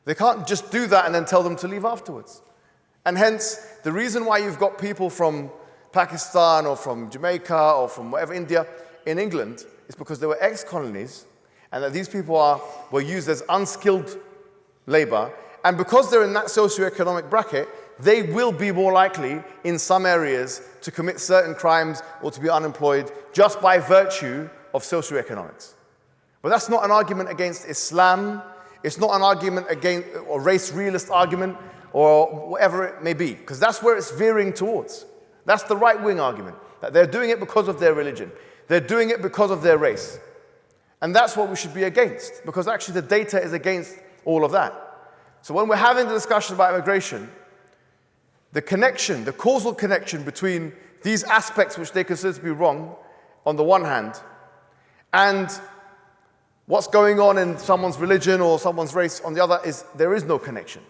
They can't just do that and then tell them to leave afterwards. And hence, the reason why you've got people from Pakistan or from Jamaica or from whatever, India, in England, is because they were ex-colonies, and that these people were used as unskilled labor. And because they're in that socioeconomic bracket, they will be more likely in some areas to commit certain crimes or to be unemployed just by virtue of socioeconomics. But that's not an argument against Islam. It's not an argument against a race realist argument or whatever it may be, because that's where it's veering towards. That's the right-wing argument, that they're doing it because of their religion. They're doing it because of their race. And that's what we should be against, because actually the data is against all of that. So when we're having the discussion about immigration, the connection, the causal connection between these aspects which they consider to be wrong, on the one hand, and what's going on in someone's religion or someone's race on the other, is there is no connection.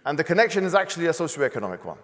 And the connection is actually a socioeconomic one.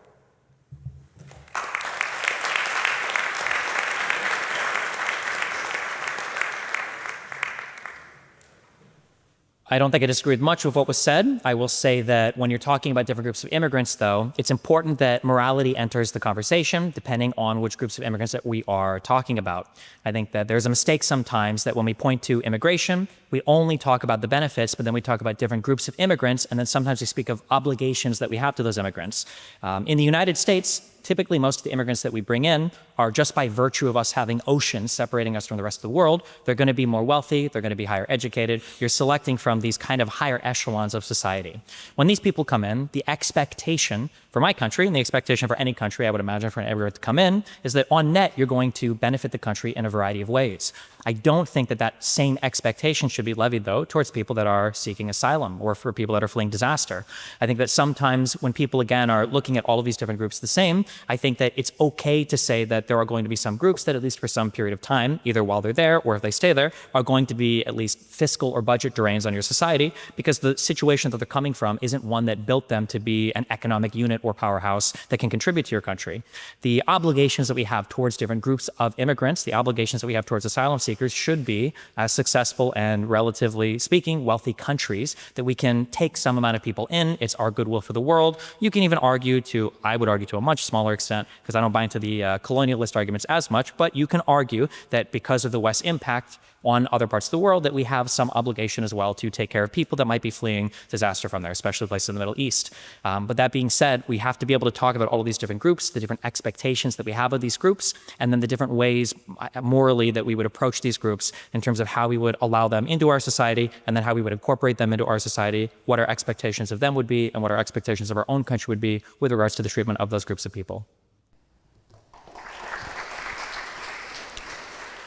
I don't think I disagree with much of what was said. I will say that when you're talking about different groups of immigrants, though, it's important that morality enters the conversation depending on which groups of immigrants that we are talking about. I think that there's a mistake sometimes that when we point to immigration, we only talk about the benefits, but then we talk about different groups of immigrants, and then sometimes we speak of obligations that we have to those immigrants. In the United States, typically most of the immigrants that we bring in are just by virtue of us having oceans separating us from the rest of the world. They're going to be more wealthy. They're going to be higher educated. You're selecting from these kind of higher echelons of society. When these people come in, the expectation for my country and the expectation for any country, I would imagine for an immigrant to come in, is that on net, you're going to benefit the country in a variety of ways. I don't think that that same expectation should be levied, though, towards people that are seeking asylum or for people that are fleeing disaster. I think that sometimes when people, again, are looking at all of these different groups the same, I think that it's okay to say that there are going to be some groups that, at least for some period of time, either while they're there or if they stay there, are going to be at least fiscal or budget drains on your society because the situation that they're coming from isn't one that built them to be an economic unit or powerhouse that can contribute to your country. The obligations that we have towards different groups of immigrants, the obligations that we have towards asylum seekers should be as successful and, relatively speaking, wealthy countries that we can take some amount of people in. It's our goodwill for the world. You can even argue to, I would argue to a much smaller extent, because I don't buy into the colonialist arguments as much, but you can argue that because of the West's impact on other parts of the world, that we have some obligation as well to take care of people that might be fleeing disaster from there, especially places in the Middle East. But that being said, we have to be able to talk about all of these different groups, the different expectations that we have of these groups, and then the different ways morally that we would approach these groups in terms of how we would allow them into our society, and then how we would incorporate them into our society, what our expectations of them would be, and what our expectations of our own country would be with regards to the treatment of those groups of people.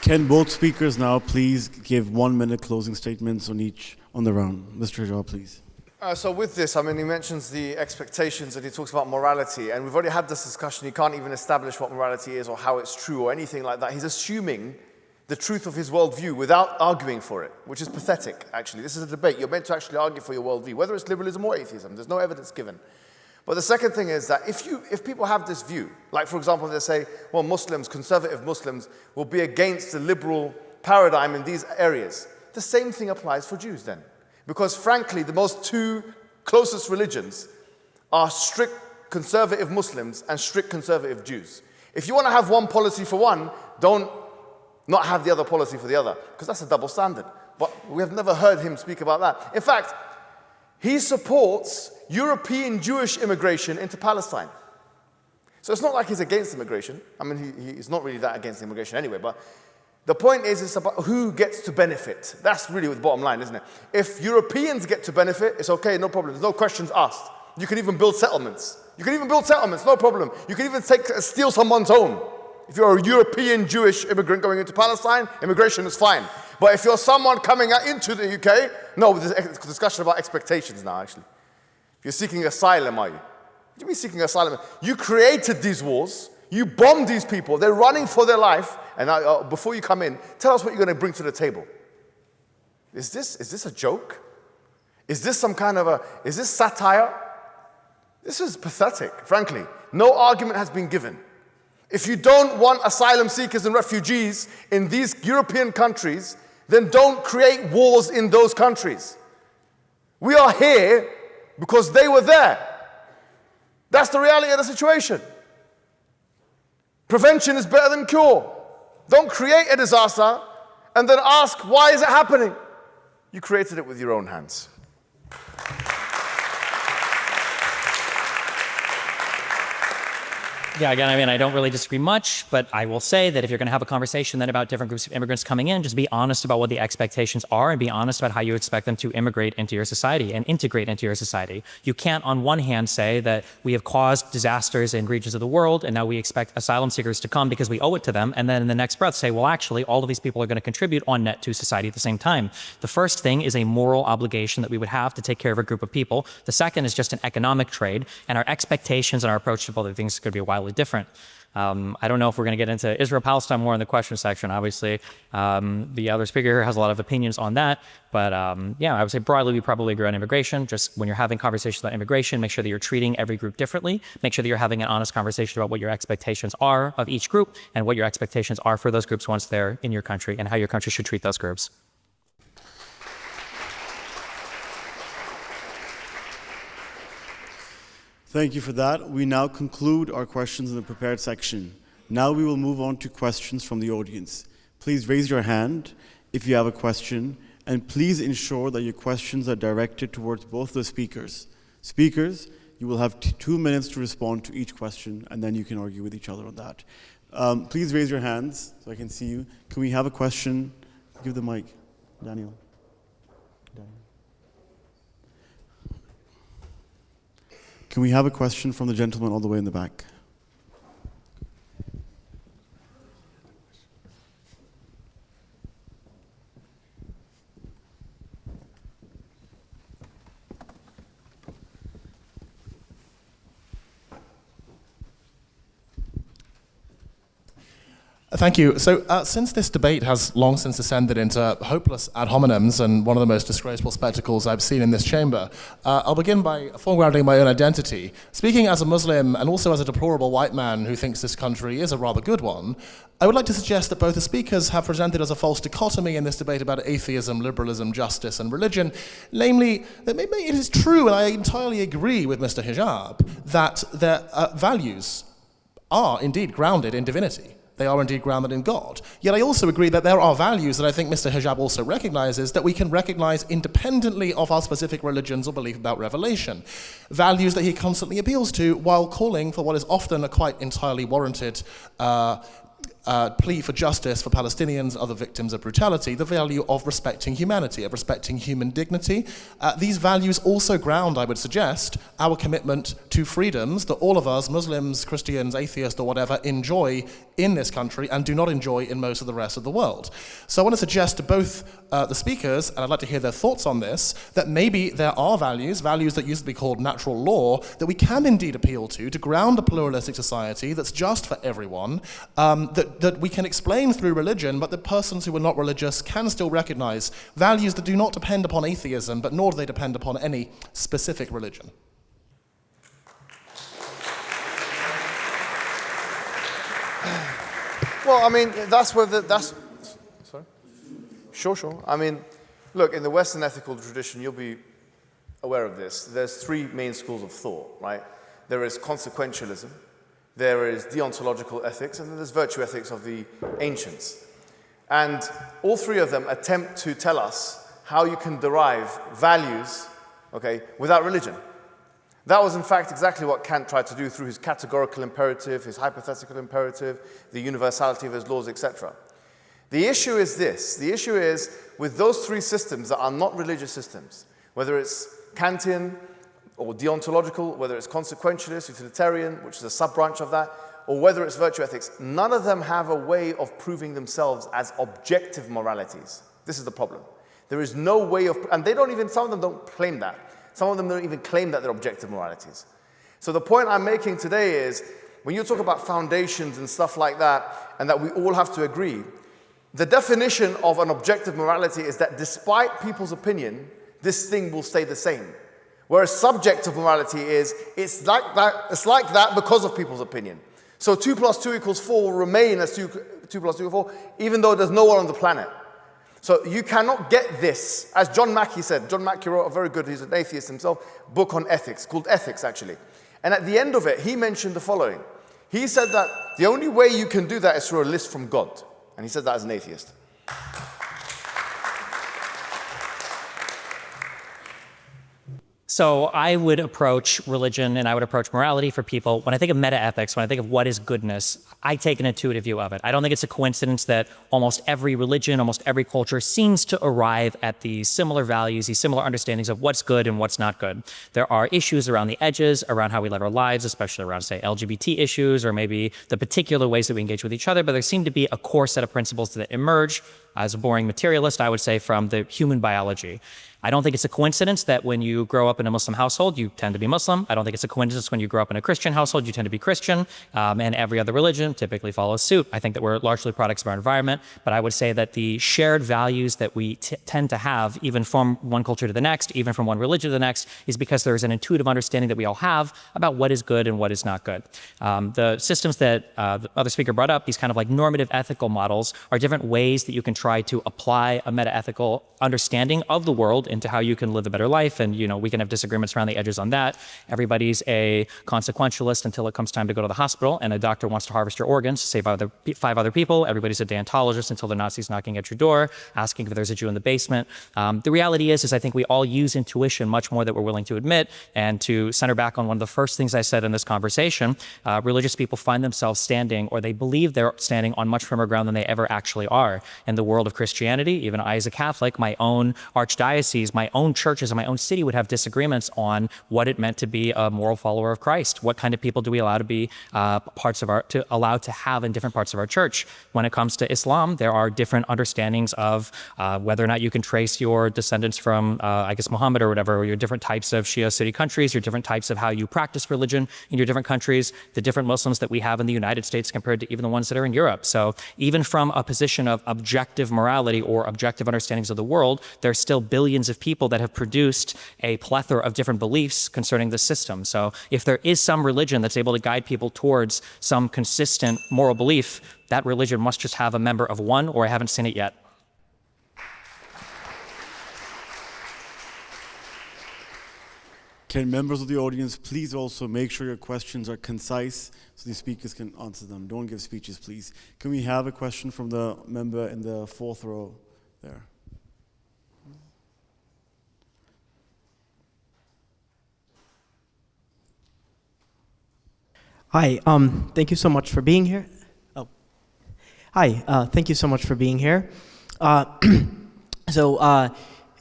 Can both speakers now please give 1 minute closing statements on the round? Mr. Hijab, please. So with this, I mean, he mentions the expectations and he talks about morality, and we've already had this discussion. He can't even establish what morality is or how it's true or anything like that. He's assuming the truth of his worldview without arguing for it, which is pathetic, actually. This is a debate. You're meant to actually argue for your worldview, whether it's liberalism or atheism. There's no evidence given. But the second thing is that if people have this view, like for example, they say, well, Muslims, conservative Muslims, will be against the liberal paradigm in these areas. The same thing applies for Jews then. Because frankly, the two closest religions are strict conservative Muslims and strict conservative Jews. If you want to have one policy for one, don't not have the other policy for the other, because that's a double standard. But we have never heard him speak about that. In fact, he supports European Jewish immigration into Palestine. So it's not like he's against immigration. I mean, he's not really that against immigration anyway, but the point is it's about who gets to benefit. That's really the bottom line, isn't it? If Europeans get to benefit, it's okay, no problem. There's no questions asked. You can even build settlements. No problem. You can even steal someone's home. If you're a European Jewish immigrant going into Palestine, immigration is fine. But if you're someone coming into the UK, no, there's a discussion about expectations now, actually. If you're seeking asylum, are you? What do you mean seeking asylum? You created these wars. You bombed these people. They're running for their life. And now, before you come in, tell us what you're going to bring to the table. Is this a joke? Is this some kind of is this satire? This is pathetic, frankly. No argument has been given. If you don't want asylum seekers and refugees in these European countries, then don't create wars in those countries. We are here because they were there. That's the reality of the situation. Prevention is better than cure. Don't create a disaster and then ask, why is it happening? You created it with your own hands. Yeah, again, I mean, I don't really disagree much, but I will say that if you're going to have a conversation then about different groups of immigrants coming in, just be honest about what the expectations are and be honest about how you expect them to immigrate into your society and integrate into your society. You can't, on one hand, say that we have caused disasters in regions of the world and now we expect asylum seekers to come because we owe it to them, and then in the next breath say, well, actually, all of these people are going to contribute on net to society at the same time. The first thing is a moral obligation that we would have to take care of a group of people. The second is just an economic trade, and our expectations and our approach to other things could be wildly different. I don't know if we're going to get into Israel-Palestine more in the question section. Obviously, the other speaker here has a lot of opinions on that. But yeah, I would say broadly, we probably agree on immigration. Just when you're having conversations about immigration, make sure that you're treating every group differently. Make sure that you're having an honest conversation about what your expectations are of each group and what your expectations are for those groups once they're in your country and how your country should treat those groups. Thank you for that. We now conclude our questions in the prepared section. Now we will move on to questions from the audience. Please raise your hand if you have a question, and please ensure that your questions are directed towards both the speakers. Speakers, you will have 2 minutes to respond to each question, and then you can argue with each other on that. Please raise your hands so I can see you. Can we have a question? Give the mic. Daniel. Can we have a question from the gentleman all the way in the back? Thank you. So since this debate has long since descended into hopeless ad hominems and one of the most disgraceful spectacles I've seen in this chamber, I'll begin by foregrounding my own identity. Speaking as a Muslim and also as a deplorable white man who thinks this country is a rather good one, I would like to suggest that both the speakers have presented as a false dichotomy in this debate about atheism, liberalism, justice, and religion. Namely, that maybe it is true, and I entirely agree with Mr. Hijab, that their values are indeed grounded in divinity. They are indeed grounded in God. Yet I also agree that there are values that I think Mr. Hijab also recognizes that we can recognize independently of our specific religions or belief about revelation. Values that he constantly appeals to while calling for what is often a quite entirely warranted plea for justice for Palestinians and other victims of brutality, the value of respecting humanity, of respecting human dignity. These values also ground, I would suggest, our commitment to freedoms that all of us, Muslims, Christians, atheists, or whatever, enjoy in this country and do not enjoy in most of the rest of the world. So I want to suggest to both the speakers, and I'd like to hear their thoughts on this, that maybe there are values that used to be called natural law, that we can indeed appeal to ground a pluralistic society that's just for everyone, that we can explain through religion, but that persons who are not religious can still recognize values that do not depend upon atheism, but nor do they depend upon any specific religion. Well, I mean, that's where sorry? Sure. I mean, look, in the Western ethical tradition, you'll be aware of this. There's three main schools of thought, right? There is consequentialism, there is deontological ethics, and then there's virtue ethics of the ancients. And all three of them attempt to tell us how you can derive values, okay, without religion. That was, in fact, exactly what Kant tried to do through his categorical imperative, his hypothetical imperative, the universality of his laws, etc. The issue is this. The issue is, with those three systems that are not religious systems, whether it's Kantian or deontological, whether it's consequentialist, utilitarian, which is a sub-branch of that, or whether it's virtue ethics, none of them have a way of proving themselves as objective moralities. This is the problem. There is no way of, and they don't even, some of them don't claim that. Some of them don't even claim that they're objective moralities. So the point I'm making today is, when you talk about foundations and stuff like that, and that we all have to agree, the definition of an objective morality is that despite people's opinion, this thing will stay the same. Whereas subjective morality is, it's like that because of people's opinion. So 2 + 2 = 4 will remain as 2 + 2 = 4, even though there's no one on the planet. So you cannot get this, as John Mackey said. John Mackey wrote a very good, he's an atheist himself, book on ethics, called Ethics, actually. And at the end of it, he mentioned the following. He said that the only way you can do that is through a list from God. And he said that as an atheist. So I would approach religion and I would approach morality for people. When I think of meta-ethics, when I think of what is goodness, I take an intuitive view of it. I don't think it's a coincidence that almost every religion, almost every culture seems to arrive at these similar values, these similar understandings of what's good and what's not good. There are issues around the edges, around how we live our lives, especially around, say, LGBT issues, or maybe the particular ways that we engage with each other, but there seem to be a core set of principles that emerge. As a boring materialist, I would say, from the human biology. I don't think it's a coincidence that when you grow up in a Muslim household, you tend to be Muslim. I don't think it's a coincidence when you grow up in a Christian household, you tend to be Christian. And every other religion typically follows suit. I think that we're largely products of our environment. But I would say that the shared values that we tend to have, even from one culture to the next, even from one religion to the next, is because there's an intuitive understanding that we all have about what is good and what is not good. The systems that the other speaker brought up, these kind of like normative ethical models, are different ways that you can try to apply a meta-ethical understanding of the world into how you can live a better life, and we can have disagreements around the edges on that. Everybody's a consequentialist until it comes time to go to the hospital, and a doctor wants to harvest your organs to save 5 other people. Everybody's a deontologist until the Nazis knocking at your door, asking if there's a Jew in the basement. The reality is I think we all use intuition much more than we're willing to admit. And to center back on one of the first things I said in this conversation, religious people find themselves standing, or they believe they're standing on much firmer ground than they ever actually are. In the world of Christianity, even I as a Catholic, my own archdiocese, my own churches, and my own city would have disagreements on what it meant to be a moral follower of Christ. What kind of people do we allow to be allowed to have in different parts of our church? When it comes to Islam, there are different understandings of whether or not you can trace your descendants from, Mohammed or whatever, or your different types of Shia Sunni countries, your different types of how you practice religion in your different countries, the different Muslims that we have in the United States compared to even the ones that are in Europe. So even from a position of objective morality or objective understandings of the world, there's still billions of people that have produced a plethora of different beliefs concerning the system. So if there is some religion that's able to guide people towards some consistent moral belief, that religion must just have a member of one, or I haven't seen it yet. Can members of the audience please also make sure your questions are concise so the speakers can answer them? Don't give speeches, please. Can we have a question from the member in the 4th row there? Hi, thank you so much for being here. Thank you so much for being here. Mr.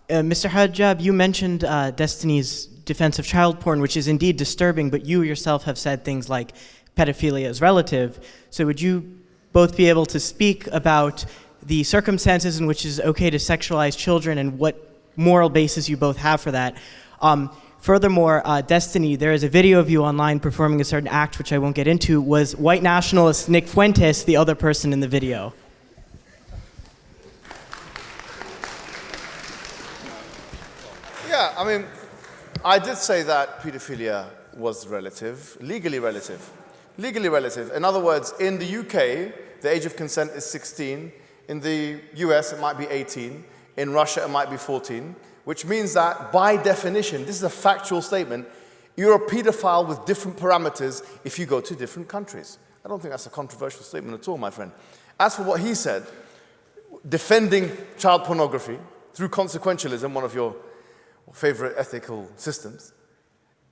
Hijab, you mentioned Destiny's defense of child porn, which is indeed disturbing, but you yourself have said things like pedophilia is relative. So would you both be able to speak about the circumstances in which it's okay to sexualize children and what moral basis you both have for that? Furthermore, Destiny, there is a video of you online performing a certain act, which I won't get into. Was white nationalist Nick Fuentes the other person in the video? Yeah, I mean, I did say that pedophilia was relative, legally relative. Legally relative. In other words, in the UK, the age of consent is 16. In the US, it might be 18. In Russia, it might be 14. Which means that, by definition, this is a factual statement, you're a pedophile with different parameters if you go to different countries. I don't think that's a controversial statement at all, my friend. As for what he said, defending child pornography through consequentialism, one of your favorite ethical systems,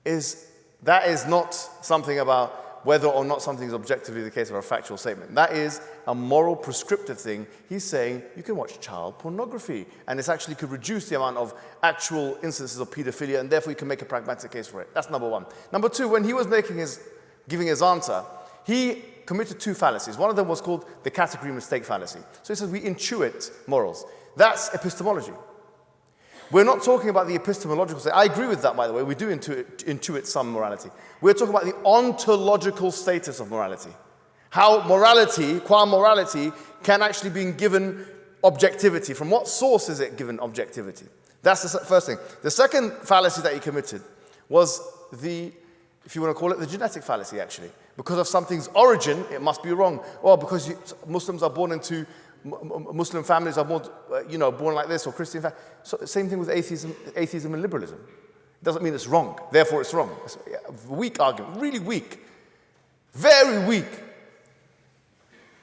that is not something about whether or not something is objectively the case or a factual statement. That is a moral prescriptive thing. He's saying you can watch child pornography, and this actually could reduce the amount of actual instances of pedophilia, and therefore you can make a pragmatic case for it. That's number one. Number two, when he was giving his answer, he committed 2 fallacies. One of them was called the category mistake fallacy. So he says we intuit morals. That's epistemology. We're not talking about the epistemological state. I agree with that, by the way. We do intuit some morality. We're talking about the ontological status of morality. How morality, qua morality, can actually be given objectivity. From what source is it given objectivity? That's the first thing. The second fallacy that he committed was if you want to call it, the genetic fallacy, actually. Because of something's origin, it must be wrong. Or because Muslims are born into Muslim families are born like this, or Christian families. So same thing with atheism and liberalism. It doesn't mean it's wrong, therefore it's wrong. It's a weak argument, really weak. Very weak.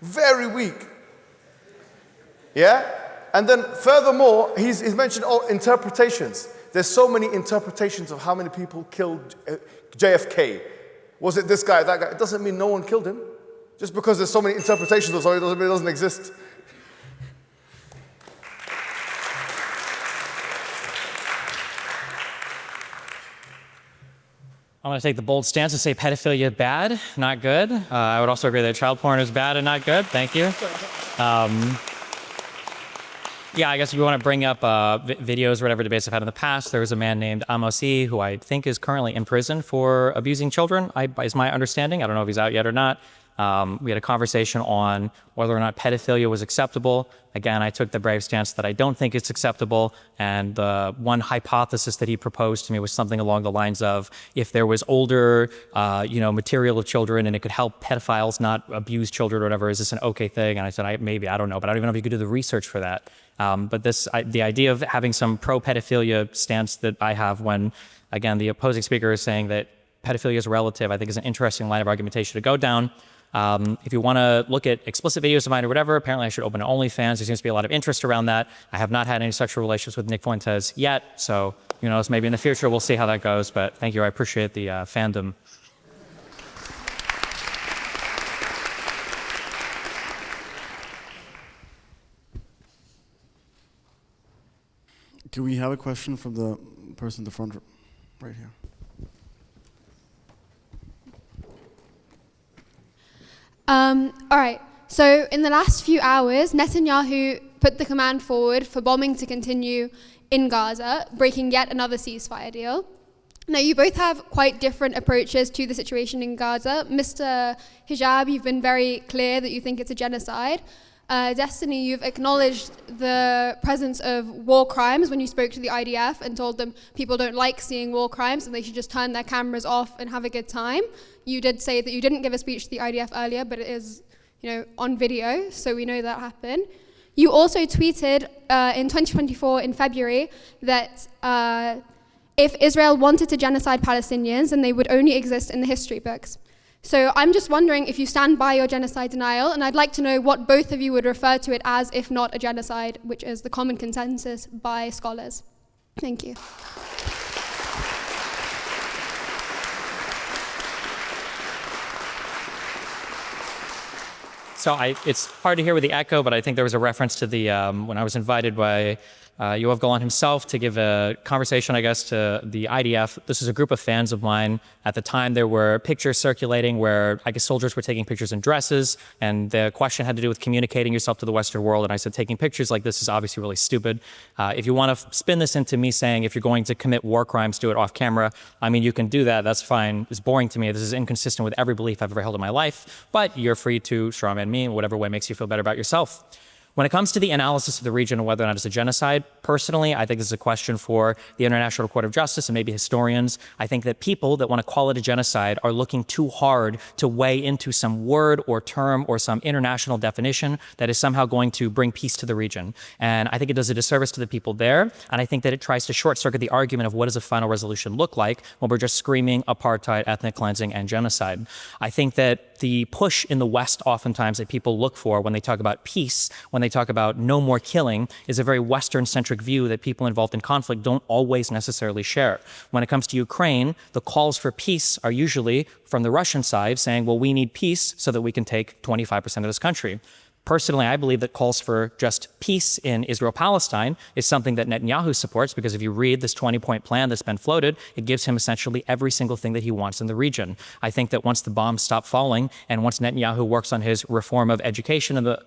Very weak. Yeah? And then furthermore, he's mentioned interpretations. There's so many interpretations of how many people killed JFK. Was it this guy, that guy? It doesn't mean no one killed him. Just because there's so many interpretations of something doesn't mean it doesn't exist. I'm going to take the bold stance and say pedophilia bad, not good. I would also agree that child porn is bad and not good. Thank you. Yeah, I guess if you want to bring up videos or whatever debates I've had in the past, there was a man named Amosi who I think is currently in prison for abusing children, is my understanding. I don't know if he's out yet or not. We had a conversation on whether or not pedophilia was acceptable. Again, I took the brave stance that I don't think it's acceptable. And the one hypothesis that he proposed to me was something along the lines of, if there was older, material of children and it could help pedophiles not abuse children or whatever, is this an okay thing? And I said, maybe, I don't know, but I don't even know if you could do the research for that. But the idea of having some pro-pedophilia stance that I have when, again, the opposing speaker is saying that pedophilia is relative, I think is an interesting line of argumentation to go down. If you want to look at explicit videos of mine or whatever, apparently I should open an OnlyFans. There seems to be a lot of interest around that. I have not had any sexual relations with Nick Fuentes yet, so who knows, maybe in the future we'll see how that goes. But thank you, I appreciate the fandom. Do we have a question from the person in the front, right here? All right, so in the last few hours, Netanyahu put the command forward for bombing to continue in Gaza, breaking yet another ceasefire deal. Now, you both have quite different approaches to the situation in Gaza. Mr. Hijab, you've been very clear that you think it's a genocide. Destiny, you've acknowledged the presence of war crimes when you spoke to the IDF and told them people don't like seeing war crimes and they should just turn their cameras off and have a good time. You did say that you didn't give a speech to the IDF earlier, but it is, on video, so we know that happened. You also tweeted in 2024 in February that if Israel wanted to genocide Palestinians, then they would only exist in the history books. So I'm just wondering if you stand by your genocide denial, and I'd like to know what both of you would refer to it as, if not a genocide, which is the common consensus by scholars. Thank you. So it's hard to hear with the echo, but I think there was a reference to the when I was invited by Yoav Golan himself to give a conversation, I guess, to the IDF. This is a group of fans of mine. At the time, there were pictures circulating where, I guess, soldiers were taking pictures in dresses, and the question had to do with communicating yourself to the Western world. And I said, taking pictures like this is obviously really stupid. If you want to spin this into me saying, if you're going to commit war crimes, do it off camera, I mean, you can do that. That's fine. It's boring to me. This is inconsistent with every belief I've ever held in my life. But you're free to strawman me in whatever way makes you feel better about yourself. When it comes to the analysis of the region and whether or not it's a genocide, personally, I think this is a question for the International Court of Justice and maybe historians. I think that people that want to call it a genocide are looking too hard to weigh into some word or term or some international definition that is somehow going to bring peace to the region. And I think it does a disservice to the people there. And I think that it tries to short-circuit the argument of what does a final resolution look like when we're just screaming apartheid, ethnic cleansing, and genocide. I think that the push in the West oftentimes that people look for when they talk about peace, when they talk about no more killing, is a very Western-centric view that people involved in conflict don't always necessarily share. When it comes to Ukraine, the calls for peace are usually from the Russian side saying, well, we need peace so that we can take 25% of this country. Personally, I believe that calls for just peace in Israel-Palestine is something that Netanyahu supports, because if you read this 20-point plan that's been floated, it gives him essentially every single thing that he wants in the region. I think that once the bombs stop falling and once Netanyahu works on his reform of education in the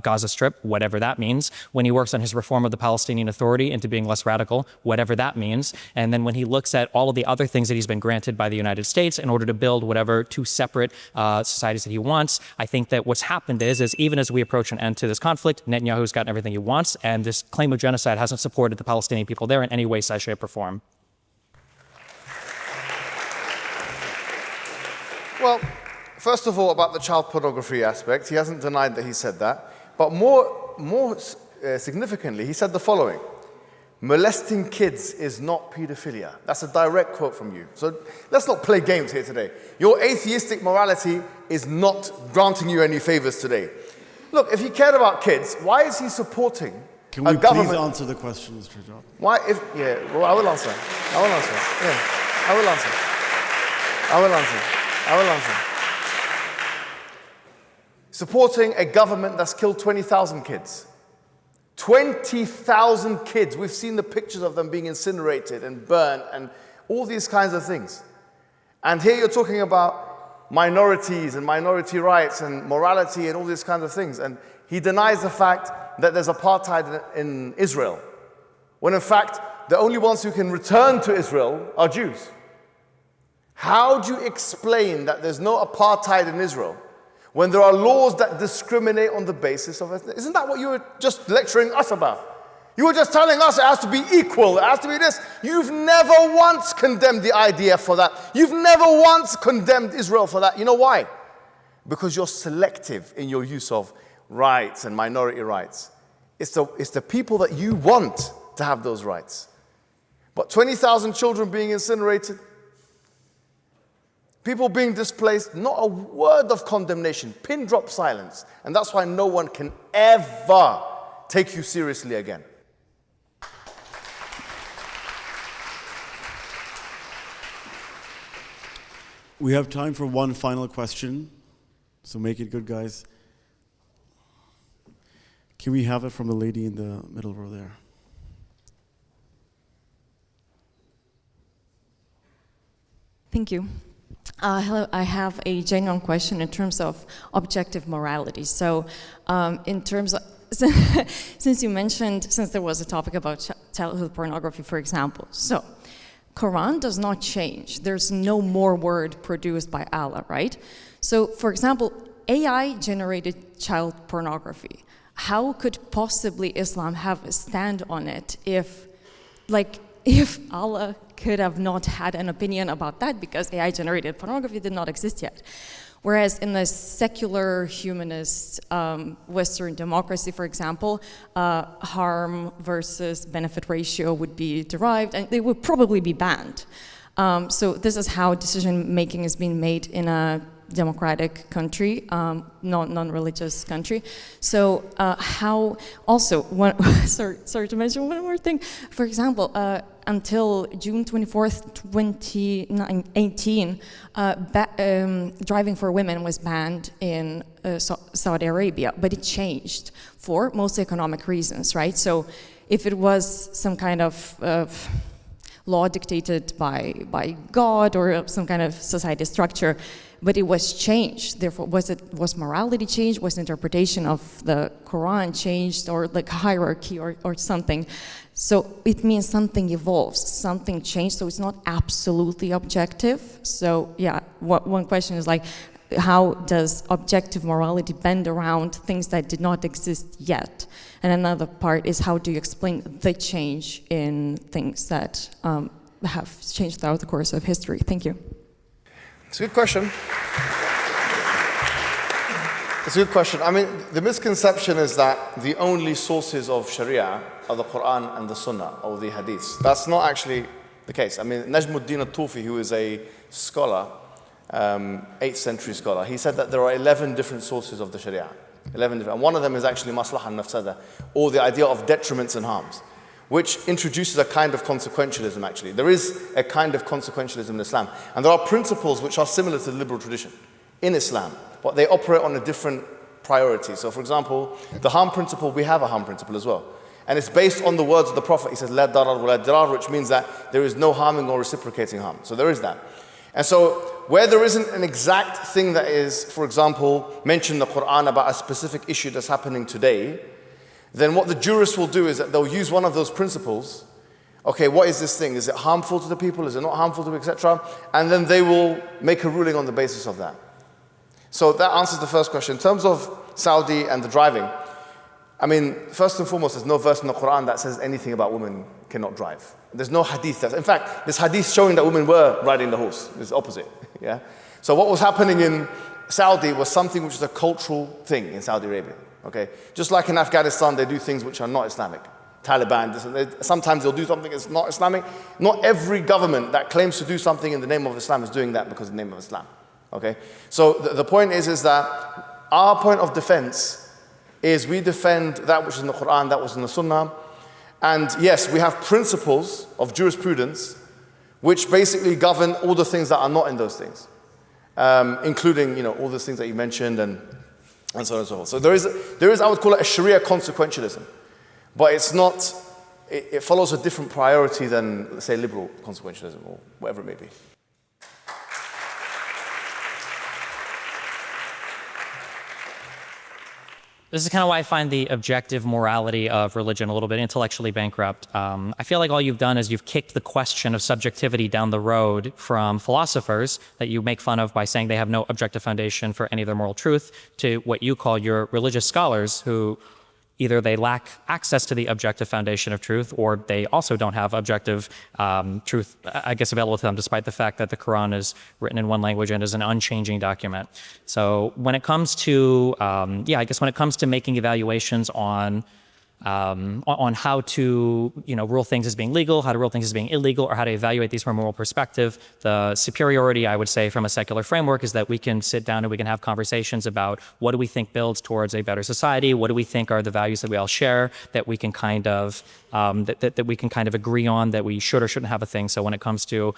Gaza Strip, whatever that means, when he works on his reform of the Palestinian Authority into being less radical, whatever that means, and then when he looks at all of the other things that he's been granted by the United States in order to build whatever two separate societies that he wants, I think that what's happened is even as we approach an end to this conflict, Netanyahu's gotten everything he wants, and this claim of genocide hasn't supported the Palestinian people there in any way, size, shape, or form. Well, first of all, about the child pornography aspect, he hasn't denied that he said that. But more significantly, he said the following: molesting kids is not pedophilia. That's a direct quote from you. So let's not play games here today. Your atheistic morality is not granting you any favors today. Look, if he cared about kids, why is he supporting Can we a government? please answer the question, Mr. Hijab? Why, well, I will answer. Yeah, I will answer. Supporting a government that's killed 20,000 kids. 20,000 kids. We've seen the pictures of them being incinerated and burnt and all these kinds of things. And here you're talking about minorities and minority rights and morality and all these kinds of things. And he denies the fact that there's apartheid in Israel, when in fact, the only ones who can return to Israel are Jews. How do you explain that there's no apartheid in Israel when there are laws that discriminate on the basis of ethnicity. Isn't that what you were just lecturing us about? You were just telling us it has to be equal, it has to be this. You've never once condemned the IDF for that. You've never once condemned Israel for that. You know why? Because you're selective in your use of rights and minority rights. It's the people that you want to have those rights. But 20,000 children being incinerated, people being displaced, not a word of condemnation, pin drop silence. And that's why no one can ever take you seriously again. We have time for one final question, so make it good, guys. Can we have it from the lady in the middle row there? Thank you. Hello, I have a genuine question in terms of objective morality. So in terms of, since you mentioned, since there was a topic about childhood pornography, for example, so Quran does not change. There's no more word produced by Allah, right? So for example, AI generated child pornography. How could possibly Islam have a stand on it if Allah could have not had an opinion about that because AI-generated pornography did not exist yet? Whereas in the secular humanist Western democracy, for example, harm versus benefit ratio would be derived and they would probably be banned. So this is how decision-making is being made in a democratic country, non-religious country. So how also, sorry to mention one more thing. For example, until June 24th, 2018, driving for women was banned in Saudi Arabia, but it changed for mostly economic reasons, right? So if it was some kind of law dictated by God or some kind of society structure, but it was changed. Therefore, was morality changed? Was interpretation of the Quran changed, or like hierarchy or something? So it means something evolves, something changed. So it's not absolutely objective. So yeah, one question is like, how does objective morality bend around things that did not exist yet? And another part is, how do you explain the change in things that have changed throughout the course of history? Thank you. It's a good question. It's a good question. I mean, the misconception is that the only sources of Sharia are the Quran and the Sunnah, or the Hadiths. That's not actually the case. I mean, Najmuddin al-Tufi, who is a scholar, 8th century scholar, he said that there are 11 different sources of the Sharia. 11 different. And one of them is actually maslaha and-nafsada, or the idea of detriments and harms, which introduces a kind of consequentialism, actually. There is a kind of consequentialism in Islam. And there are principles which are similar to the liberal tradition in Islam, but they operate on a different priority. So, for example, the harm principle, we have a harm principle as well. And it's based on the words of the Prophet. He says, La darar wa la dirar, which means that there is no harming or reciprocating harm. So there is that. And so, where there isn't an exact thing that is, for example, mentioned in the Quran about a specific issue that's happening today, then what the jurists will do is that they'll use one of those principles. Okay, what is this thing? Is it harmful to the people? Is it not harmful to, etc.? And then they will make a ruling on the basis of that. So that answers the first question. In terms of Saudi and the driving, I mean, first and foremost, there's no verse in the Quran that says anything about women cannot drive. There's no hadith in fact, there's hadith showing that women were riding the horse. It's the opposite, yeah? So what was happening in Saudi was something which is a cultural thing in Saudi Arabia, okay? Just like in Afghanistan, they do things which are not Islamic. Taliban, sometimes they'll do something that's not Islamic. Not every government that claims to do something in the name of Islam is doing that because of the name of Islam, okay? So the point is that our point of defense is we defend that which is in the Quran, that was in the Sunnah. And yes, we have principles of jurisprudence which basically govern all the things that are not in those things, including, all those things that you mentioned and so on and so forth. So there is, I would call it a Sharia consequentialism, but it's not, it follows a different priority than, say, liberal consequentialism or whatever it may be. This is kind of why I find the objective morality of religion a little bit intellectually bankrupt. I feel like all you've done is you've kicked the question of subjectivity down the road from philosophers that you make fun of by saying they have no objective foundation for any of their moral truth to what you call your religious scholars who either they lack access to the objective foundation of truth or they also don't have objective truth, I guess, available to them, despite the fact that the Quran is written in one language and is an unchanging document. So when it comes to, I guess when it comes to making evaluations on how to, rule things as being legal, how to rule things as being illegal, or how to evaluate these from a moral perspective, the superiority, I would say, from a secular framework is that we can sit down and we can have conversations about what do we think builds towards a better society, what do we think are the values that we all share, that we can kind of that we can kind of agree on, that we should or shouldn't have a thing. So when it comes to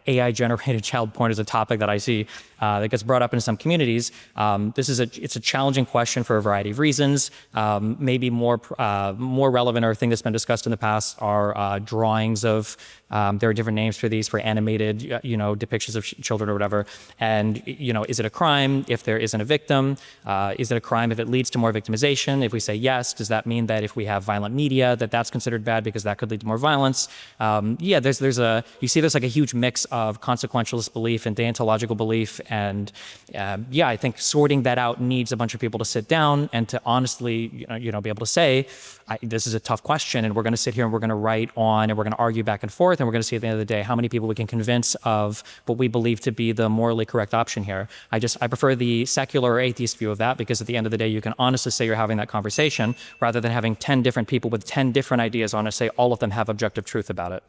AI-generated child porn is a topic that I see that gets brought up in some communities. It's a challenging question for a variety of reasons. Maybe more relevant or a thing that's been discussed in the past are drawings of, there are different names for these, for animated, depictions of children or whatever. And, is it a crime if there isn't a victim? Is it a crime if it leads to more victimization? If we say yes, does that mean that if we have violent media, that's considered bad because that could lead to more violence? There's like a huge mix of consequentialist belief and deontological belief. And I think sorting that out needs a bunch of people to sit down and to honestly, be able to say, this is a tough question, and we're going to sit here and we're going to write on and we're going to argue back and forth, and we're going to see at the end of the day how many people we can convince of what we believe to be the morally correct option here. I prefer the secular or atheist view of that, because at the end of the day you can honestly say you're having that conversation rather than having 10 different people with 10 different ideas on it say all of them have objective truth about it.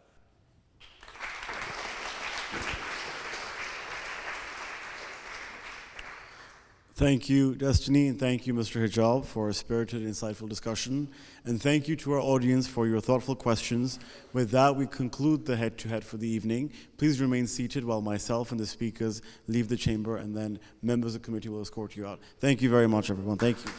Thank you, Destiny, and thank you, Mr. Hijab, for a spirited, insightful discussion. And thank you to our audience for your thoughtful questions. With that, we conclude the head-to-head for the evening. Please remain seated while myself and the speakers leave the chamber, and then members of the committee will escort you out. Thank you very much, everyone. Thank you.